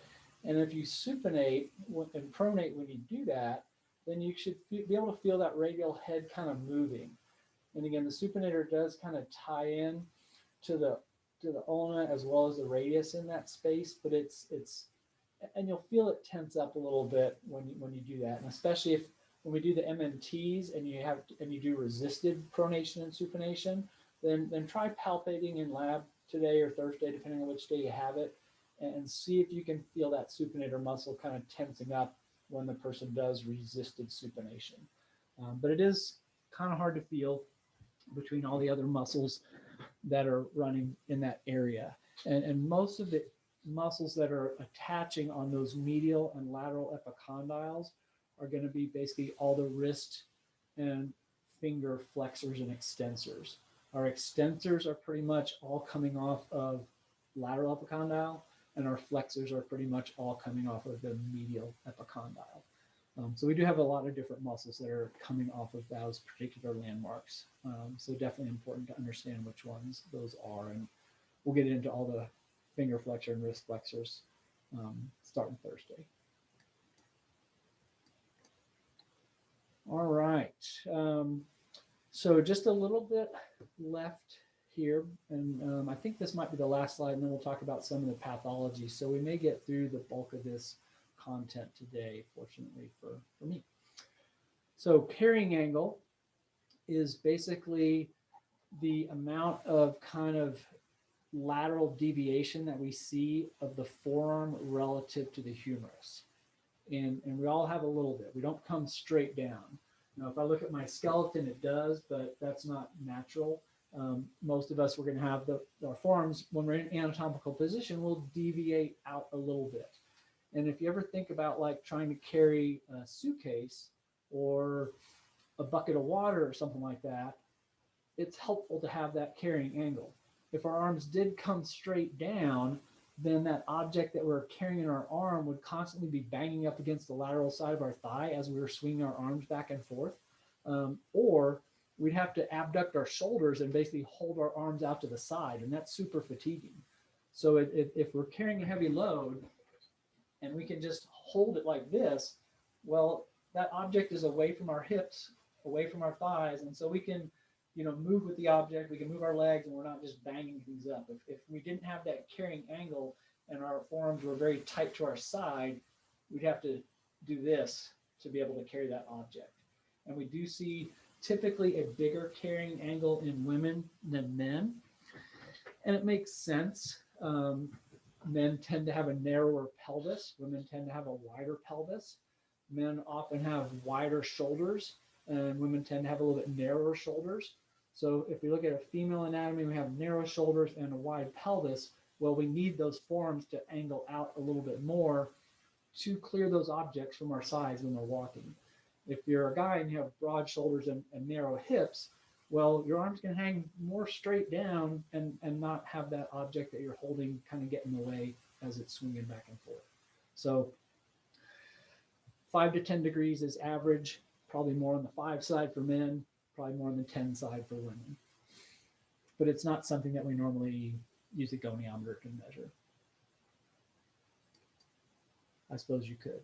And if you supinate and pronate when you do that, then you should be able to feel that radial head kind of moving. And again, the supinator does kind of tie in to the ulna as well as the radius in that space, but it's and you'll feel it tense up a little bit when you do that, and especially if when we do the MNTs and you do resisted pronation and supination, then try palpating in lab today or Thursday, depending on which day you have it, and see if you can feel that supinator muscle kind of tensing up when the person does resisted supination. But it is kind of hard to feel between all the other muscles that are running in that area. And most of the muscles that are attaching on those medial and lateral epicondyles are going to be basically all the wrist and finger flexors and extensors. Our extensors are pretty much all coming off of lateral epicondyle, and our flexors are pretty much all coming off of the medial epicondyle. So we do have a lot of different muscles that are coming off of those particular landmarks. So definitely important to understand which ones those are. And we'll get into all the finger flexor and wrist flexors starting Thursday. All right. So just a little bit left here. And I think this might be the last slide, and then we'll talk about some of the pathology. So we may get through the bulk of this content today, fortunately for me. So carrying angle is basically the amount of kind of lateral deviation that we see of the forearm relative to the humerus. And we all have a little bit. We don't come straight down. Now, if I look at my skeleton, it does, but that's not natural. Most of us, we're going to have our forearms, when we're in anatomical position, will deviate out a little bit. And if you ever think about like trying to carry a suitcase or a bucket of water or something like that, it's helpful to have that carrying angle. If our arms did come straight down, then that object that we're carrying in our arm would constantly be banging up against the lateral side of our thigh as we were swinging our arms back and forth. Or we'd have to abduct our shoulders and basically hold our arms out to the side, and that's super fatiguing. So if we're carrying a heavy load, and we can just hold it like this, well, that object is away from our hips, away from our thighs, and so we can, move with the object, we can move our legs, and we're not just banging things up. If we didn't have that carrying angle and our forearms were very tight to our side, we'd have to do this to be able to carry that object. And we do see typically a bigger carrying angle in women than men, and it makes sense. Men tend to have a narrower pelvis. Women tend to have a wider pelvis. Men often have wider shoulders, and women tend to have a little bit narrower shoulders. So if we look at a female anatomy, we have narrow shoulders and a wide pelvis. Well, we need those forearms to angle out a little bit more to clear those objects from our sides when we're walking. If you're a guy and you have broad shoulders and narrow hips, well, your arms can hang more straight down and not have that object that you're holding kind of get in the way as it's swinging back and forth. So 5 to 10 degrees is average, probably more on the 5 side for men, probably more on the 10 side for women. But it's not something that we normally use a goniometer to measure. I suppose you could.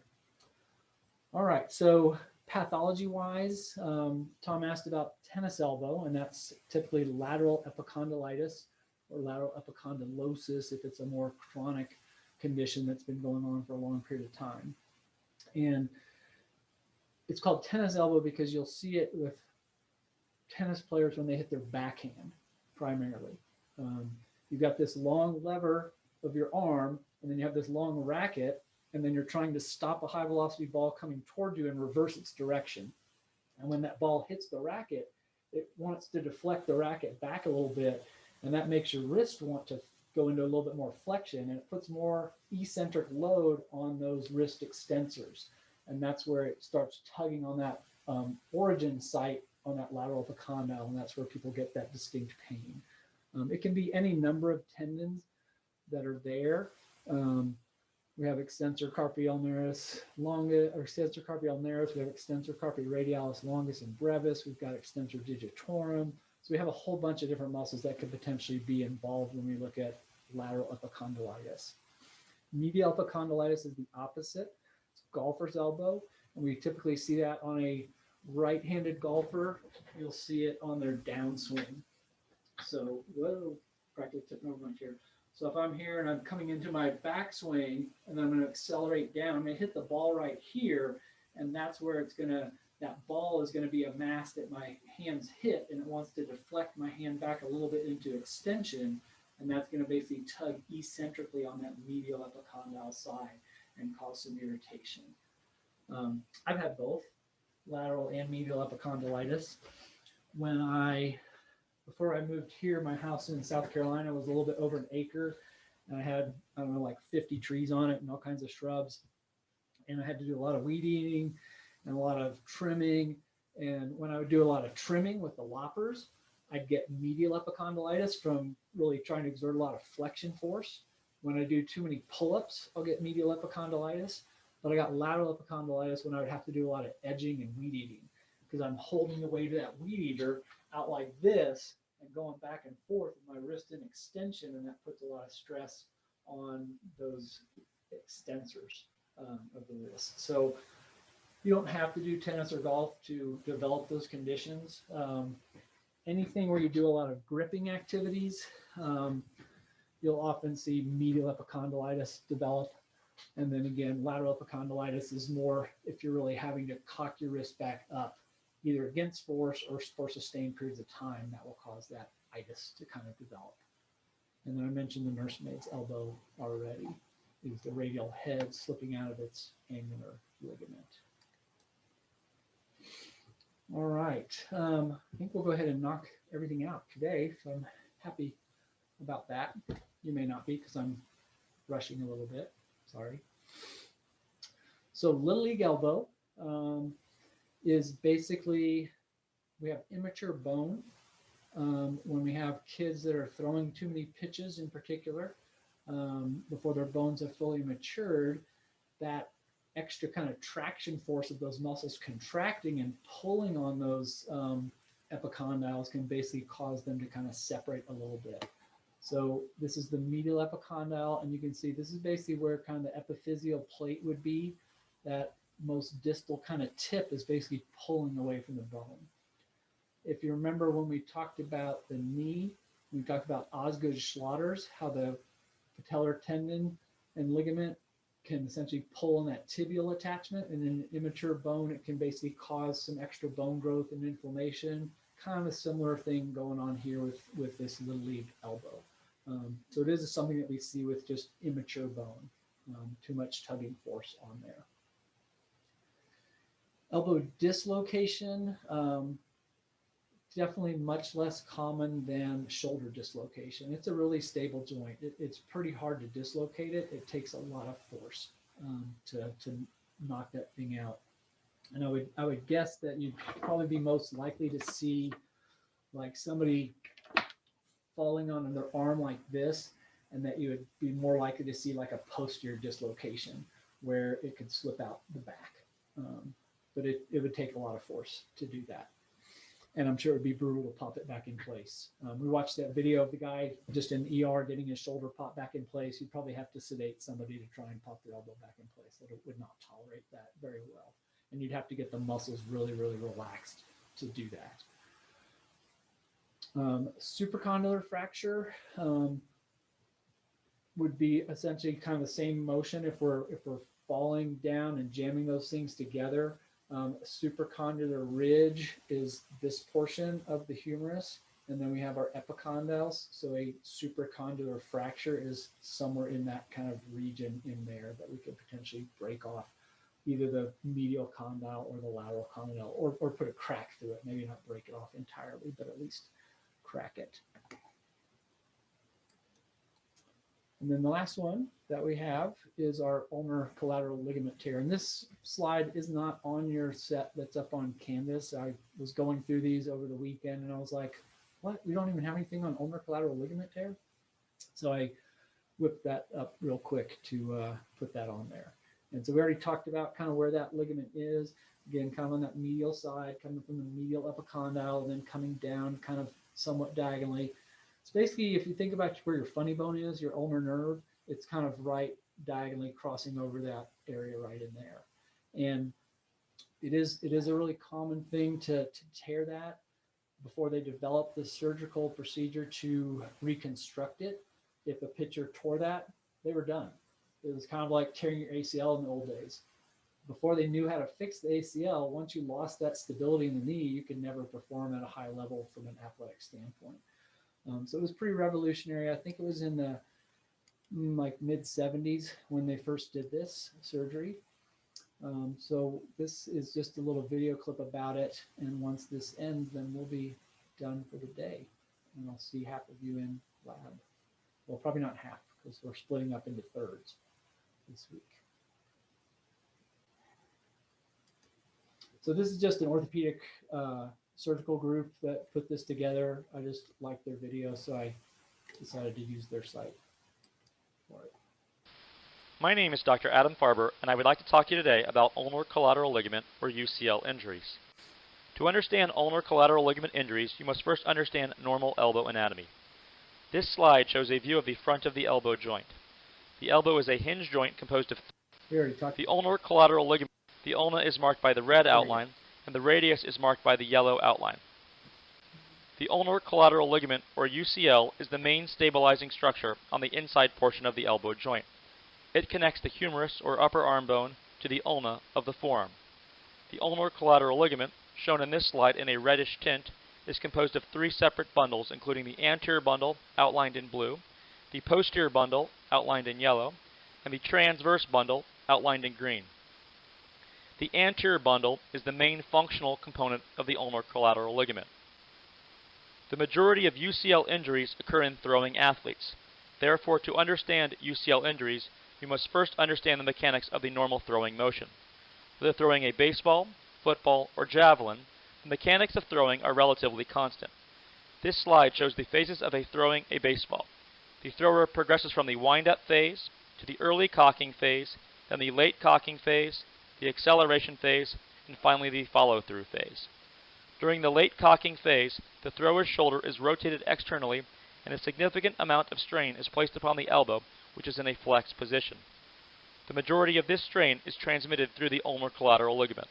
All right, so pathology-wise, Tom asked about tennis elbow, and that's typically lateral epicondylitis or lateral epicondylosis if it's a more chronic condition that's been going on for a long period of time. And it's called tennis elbow because you'll see it with tennis players when they hit their backhand primarily. You've got this long lever of your arm and then you have this long racket, and then you're trying to stop a high velocity ball coming toward you and reverse its direction. And when that ball hits the racket, it wants to deflect the racket back a little bit, and that makes your wrist want to go into a little bit more flexion, and it puts more eccentric load on those wrist extensors. And that's where it starts tugging on that origin site on that lateral epicondyle, and that's where people get that distinct pain. It can be any number of tendons that are there. We have extensor carpi ulnaris longus, or extensor carpi ulnaris. We have extensor carpi radialis longus and brevis. We've got extensor digitorum. So we have a whole bunch of different muscles that could potentially be involved when we look at lateral epicondylitis. Medial epicondylitis is the opposite. It's golfer's elbow, and we typically see that on a right-handed golfer. You'll see it on their downswing. So, whoa, practically tipping over my chair. So if I'm here and I'm coming into my backswing and then I'm going to accelerate down, I'm going to hit the ball right here, and that's where it's going to, that ball is going to be a mass that my hands hit, and it wants to deflect my hand back a little bit into extension, and that's going to basically tug eccentrically on that medial epicondyle side and cause some irritation. I've had both lateral and medial epicondylitis. Before I moved here, my house in South Carolina was a little bit over an acre, and I had, I don't know, like 50 trees on it and all kinds of shrubs. And I had to do a lot of weed eating and a lot of trimming. And when I would do a lot of trimming with the loppers, I'd get medial epicondylitis from really trying to exert a lot of flexion force. When I do too many pull-ups, I'll get medial epicondylitis. But I got lateral epicondylitis when I would have to do a lot of edging and weed eating, because I'm holding the weight of that weed eater out like this and going back and forth with my wrist in extension, and that puts a lot of stress on those extensors of the wrist. So you don't have to do tennis or golf to develop those conditions. Anything where you do a lot of gripping activities, you'll often see medial epicondylitis develop. And then again, lateral epicondylitis is more if you're really having to cock your wrist back up, either against force or for sustained periods of time, that will cause that itis to kind of develop. And then I mentioned the nursemaid's elbow already, is the radial head slipping out of its angular ligament. All right, I think we'll go ahead and knock everything out today, so I'm happy about that. You may not be, because I'm rushing a little bit, sorry. So Little League elbow is basically, we have immature bone. When we have kids that are throwing too many pitches in particular, before their bones have fully matured, that extra kind of traction force of those muscles contracting and pulling on those epicondyles can basically cause them to kind of separate a little bit. So this is the medial epicondyle, and you can see this is basically where kind of the epiphyseal plate would be. That most distal kind of tip is basically pulling away from the bone. If you remember when we talked about the knee, we talked about Osgood-Schlatter's, how the patellar tendon and ligament can essentially pull on that tibial attachment, and in an immature bone, it can basically cause some extra bone growth and inflammation. Kind of a similar thing going on here with this Little League elbow. So it is something that we see with just immature bone, too much tugging force on there. Elbow dislocation, definitely much less common than shoulder dislocation. It's a really stable joint. It's pretty hard to dislocate it. It takes a lot of force to knock that thing out. And I would guess that you'd probably be most likely to see like somebody falling on their arm like this, and that you would be more likely to see like a posterior dislocation where it could slip out the back. But it would take a lot of force to do that. And I'm sure it would be brutal to pop it back in place. We watched that video of the guy just in ER getting his shoulder popped back in place. You'd probably have to sedate somebody to try and pop their elbow back in place. That it would not tolerate that very well. And you'd have to get the muscles really, really relaxed to do that. Supracondylar fracture would be essentially kind of the same motion if we're falling down and jamming those things together. Supracondylar ridge is this portion of the humerus, And then we have our epicondyles. So a supracondylar fracture is somewhere in that kind of region in there that we could potentially break off either the medial condyle or the lateral condyle, or put a crack through it. Maybe not break it off entirely, but at least crack it. And then the last one that we have is our ulnar collateral ligament tear. And this slide is not on your set that's up on Canvas. I was going through these over the weekend and I was like, what? We don't even have anything on ulnar collateral ligament tear? So I whipped that up real quick to put that on there. And so we already talked about kind of where that ligament is. Again, kind of on that medial side, coming from the medial epicondyle, and then coming down kind of somewhat diagonally. So basically, if you think about where your funny bone is, your ulnar nerve, it's kind of right diagonally crossing over that area right in there. And it is a really common thing to tear that. Before they developed the surgical procedure to reconstruct it, if a pitcher tore that, they were done. It was kind of like tearing your ACL in the old days. Before they knew how to fix the ACL, once you lost that stability in the knee, you could never perform at a high level from an athletic standpoint. So it was pretty revolutionary. I think it was in the like mid 70s when they first did this surgery. So this is just a little video clip about it. And once this ends, then we'll be done for the day. And I'll see half of you in lab. Well, probably not half because we're splitting up into thirds this week. So this is just an orthopedic surgical group that put this together. I just liked their video, so I decided to use their site for it. My name is Dr. Adam Farber, and I would like to talk to you today about ulnar collateral ligament, or UCL, injuries. To understand ulnar collateral ligament injuries, you must first understand normal elbow anatomy. This slide shows a view of the front of the elbow joint. The elbow is a hinge joint composed of the ulnar collateral ligament. The ulna is marked by the red outline, and the radius is marked by the yellow outline. The ulnar collateral ligament, or UCL, is the main stabilizing structure on the inside portion of the elbow joint. It connects the humerus, or upper arm bone, to the ulna of the forearm. The ulnar collateral ligament, shown in this slide in a reddish tint, is composed of three separate bundles, including the anterior bundle, outlined in blue, the posterior bundle, outlined in yellow, and the transverse bundle, outlined in green. The anterior bundle is the main functional component of the ulnar collateral ligament. The majority of UCL injuries occur in throwing athletes. Therefore, to understand UCL injuries, you must first understand the mechanics of the normal throwing motion. Whether throwing a baseball, football, or javelin, the mechanics of throwing are relatively constant. This slide shows the phases of throwing a baseball. The thrower progresses from the wind-up phase to the early cocking phase, then the late cocking phase, the acceleration phase, and finally the follow-through phase. During the late cocking phase, the thrower's shoulder is rotated externally and a significant amount of strain is placed upon the elbow, which is in a flexed position. The majority of this strain is transmitted through the ulnar collateral ligament.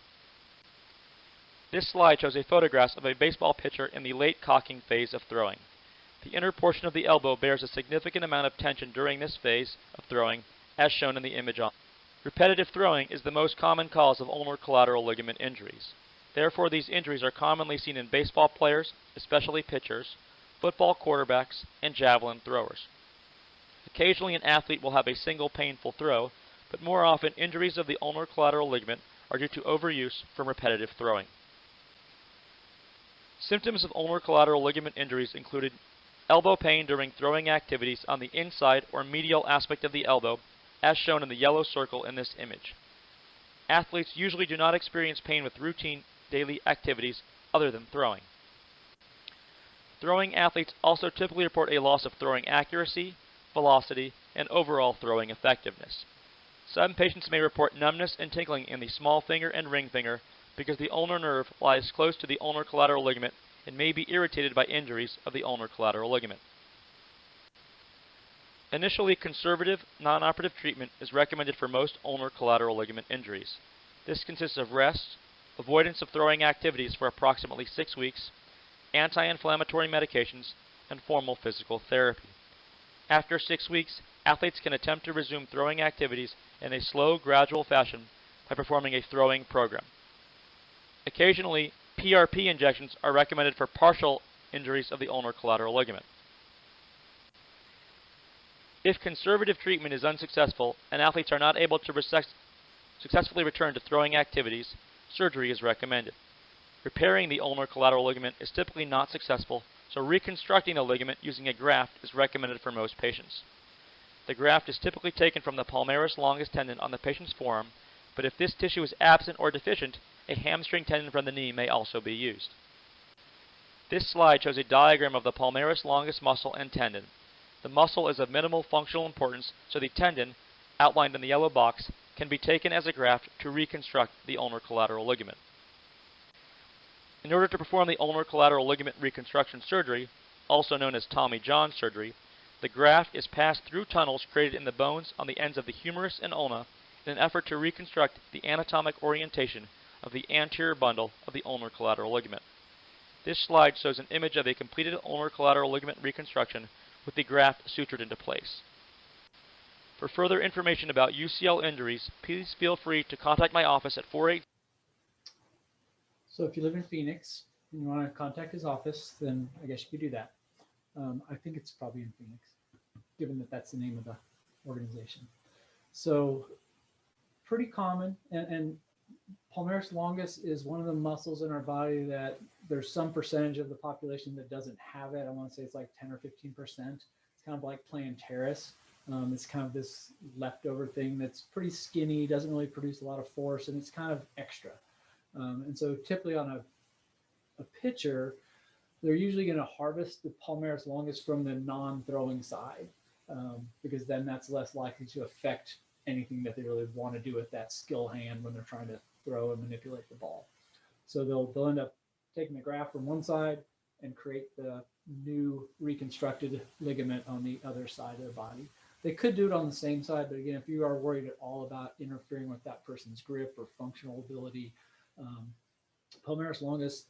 This slide shows a photograph of a baseball pitcher in the late cocking phase of throwing. The inner portion of the elbow bears a significant amount of tension during this phase of throwing, as shown in the image on. Repetitive throwing is the most common cause of ulnar collateral ligament injuries. Therefore, these injuries are commonly seen in baseball players, especially pitchers, football quarterbacks, and javelin throwers. Occasionally, an athlete will have a single painful throw, but more often injuries of the ulnar collateral ligament are due to overuse from repetitive throwing. Symptoms of ulnar collateral ligament injuries included elbow pain during throwing activities on the inside or medial aspect of the elbow, as shown in the yellow circle in this image. Athletes usually do not experience pain with routine daily activities other than throwing. Throwing athletes also typically report a loss of throwing accuracy, velocity, and overall throwing effectiveness. Some patients may report numbness and tingling in the small finger and ring finger because the ulnar nerve lies close to the ulnar collateral ligament and may be irritated by injuries of the ulnar collateral ligament. Initially, conservative, non-operative treatment is recommended for most ulnar collateral ligament injuries. This consists of rest, avoidance of throwing activities for approximately 6 weeks, anti-inflammatory medications, and formal physical therapy. After 6 weeks, athletes can attempt to resume throwing activities in a slow, gradual fashion by performing a throwing program. Occasionally, PRP injections are recommended for partial injuries of the ulnar collateral ligament. If conservative treatment is unsuccessful and athletes are not able to successfully return to throwing activities, surgery is recommended. Repairing the ulnar collateral ligament is typically not successful, so reconstructing the ligament using a graft is recommended for most patients. The graft is typically taken from the palmaris longus tendon on the patient's forearm, but if this tissue is absent or deficient, a hamstring tendon from the knee may also be used. This slide shows a diagram of the palmaris longus muscle and tendon. The muscle is of minimal functional importance, so the tendon, outlined in the yellow box, can be taken as a graft to reconstruct the ulnar collateral ligament. In order to perform the ulnar collateral ligament reconstruction surgery, also known as Tommy John surgery, the graft is passed through tunnels created in the bones on the ends of the humerus and ulna in an effort to reconstruct the anatomic orientation of the anterior bundle of the ulnar collateral ligament. This slide shows an image of a completed ulnar collateral ligament reconstruction with the graft sutured into place. For further information about UCL injuries, please feel free to contact my office at 48. So if you live in Phoenix and you want to contact his office, then I guess you could do that. I think it's probably in Phoenix, given that that's the name of the organization. So pretty common, and palmaris longus is one of the muscles in our body that there's some percentage of the population that doesn't have it. I want to say it's like 10 or 15%. It's kind of like playing tennis. It's kind of this leftover thing that's pretty skinny, doesn't really produce a lot of force, and it's kind of extra. And so typically on a pitcher, they're usually going to harvest the palmaris longus from the non-throwing side, because then that's less likely to affect anything that they really want to do with that skill hand when they're trying to throw and manipulate the ball. So they'll end up taking the graft from one side and create the new reconstructed ligament on the other side of their body. They could do it on the same side, but again, if you are worried at all about interfering with that person's grip or functional ability, palmaris longus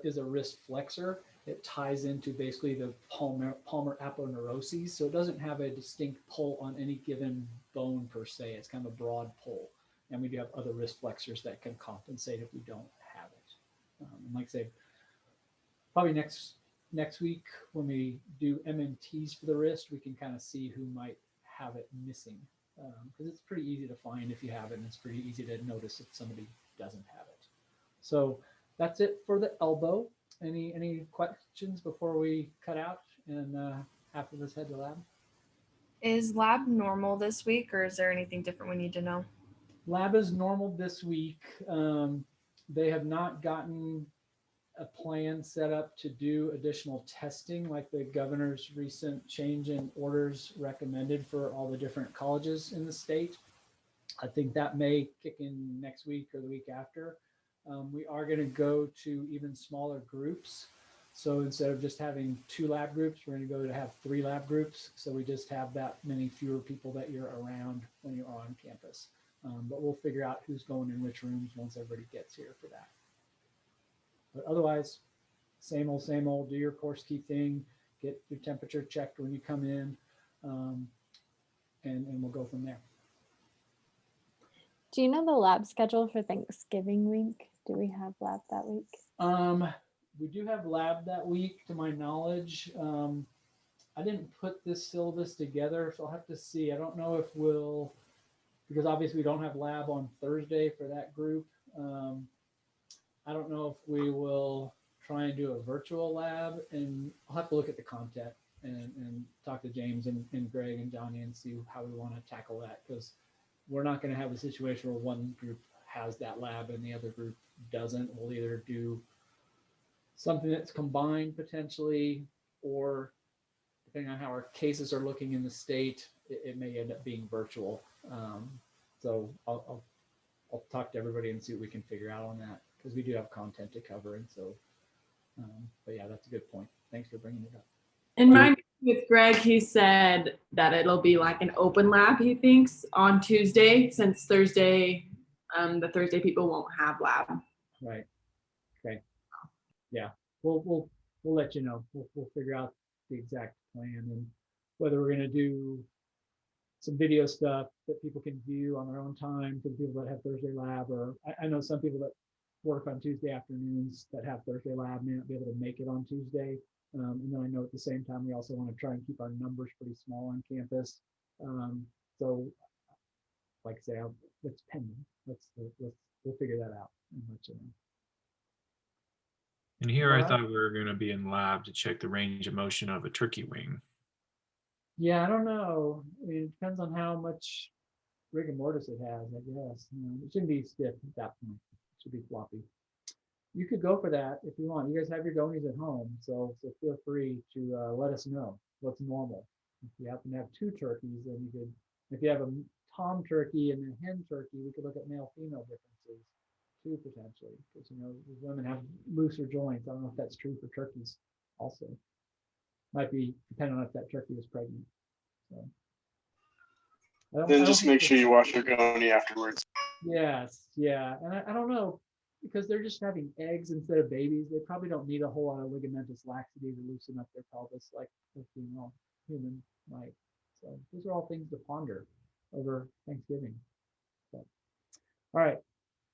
is a wrist flexor. It ties into basically the palmar aponeuroses, so it doesn't have a distinct pull on any given bone per se. It's kind of a broad pull, and we do have other wrist flexors that can compensate if we don't have it. And like I say, probably next week when we do MMTs for the wrist, we can kind of see who might have it missing, because it's pretty easy to find if you have it, and it's pretty easy to notice if somebody doesn't have it. So that's it for the elbow. Any questions before we cut out and after this head to lab? Is lab normal this week, or is there anything different we need to know? Lab is normal this week. They have not gotten a plan set up to do additional testing like the governor's recent change in orders recommended for all the different colleges in the state. I think that may kick in next week or the week after. We are going to go to even smaller groups. So instead of just having 2 lab groups, we're going to go to have 3 lab groups. So we just have that many fewer people that you're around when you're on campus. But we'll figure out who's going in which rooms once everybody gets here for that. But otherwise, same old, do your course key thing, get your temperature checked when you come in, and we'll go from there. Do you know the lab schedule for Thanksgiving week? Do we have lab that week? We do have lab that week, to my knowledge. I didn't put this syllabus together, so I'll have to see. I don't know if we'll, because obviously we don't have lab on Thursday for that group. I don't know if we will try and do a virtual lab, and I'll have to look at the content and talk to James and Greg and Johnny and see how we want to tackle that, because we're not going to have a situation where one group has that lab and the other group doesn't. We'll either do something that's combined potentially, or depending on how our cases are looking in the state, it may end up being virtual. So I'll talk to everybody and see what we can figure out on that, because we do have content to cover. And so, but yeah, that's a good point. Thanks for bringing it up. In my meeting with Greg, he said that it'll be like an open lab, he thinks, on Tuesday, since Thursday, the Thursday people won't have lab. Right. Okay. Yeah. We'll let you know. We'll figure out the exact plan and whether we're going to do some video stuff that people can view on their own time for the people that have Thursday lab, or I know some people that work on Tuesday afternoons that have Thursday lab may not be able to make it on Tuesday. And then I know at the same time, we also want to try and keep our numbers pretty small on campus. So like I say, it's pending. We'll figure that out and let you know. And here I Alright. thought we were going to be in lab to check the range of motion of a turkey wing. Yeah, I don't know. I mean, it depends on how much rigor mortis it has, I guess. It shouldn't be stiff at that point. It should be floppy. You could go for that if you want. You guys have your gonies at home, so feel free to let us know what's normal. If you happen to have two turkeys, then you could, if you have a tom turkey and a hen turkey, we could look at male-female differences too, potentially, because women have looser joints. I don't know if that's true for turkeys also. Might be depending on if that turkey was pregnant. So then just make sure you wash your goni afterwards. Yes, yeah, and I don't know, because they're just having eggs instead of babies. They probably don't need a whole lot of ligamentous laxity to loosen up their pelvis like a female human might. So those are all things to ponder over Thanksgiving. But, all right,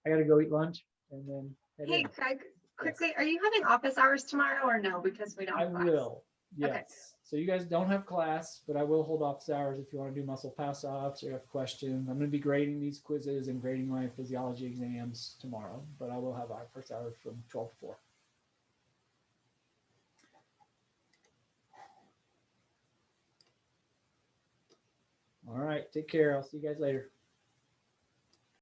I got to go eat lunch and then head Hey, in. Craig, quickly, are you having office hours tomorrow or no? Because we don't I have class. will. Yes. Okay. So you guys don't have class, but I will hold office hours if you want to do muscle pass offs or you have questions. I'm going to be grading these quizzes and grading my physiology exams tomorrow, but I will have office hours from 12 to 4. All right. Take care. I'll see you guys later.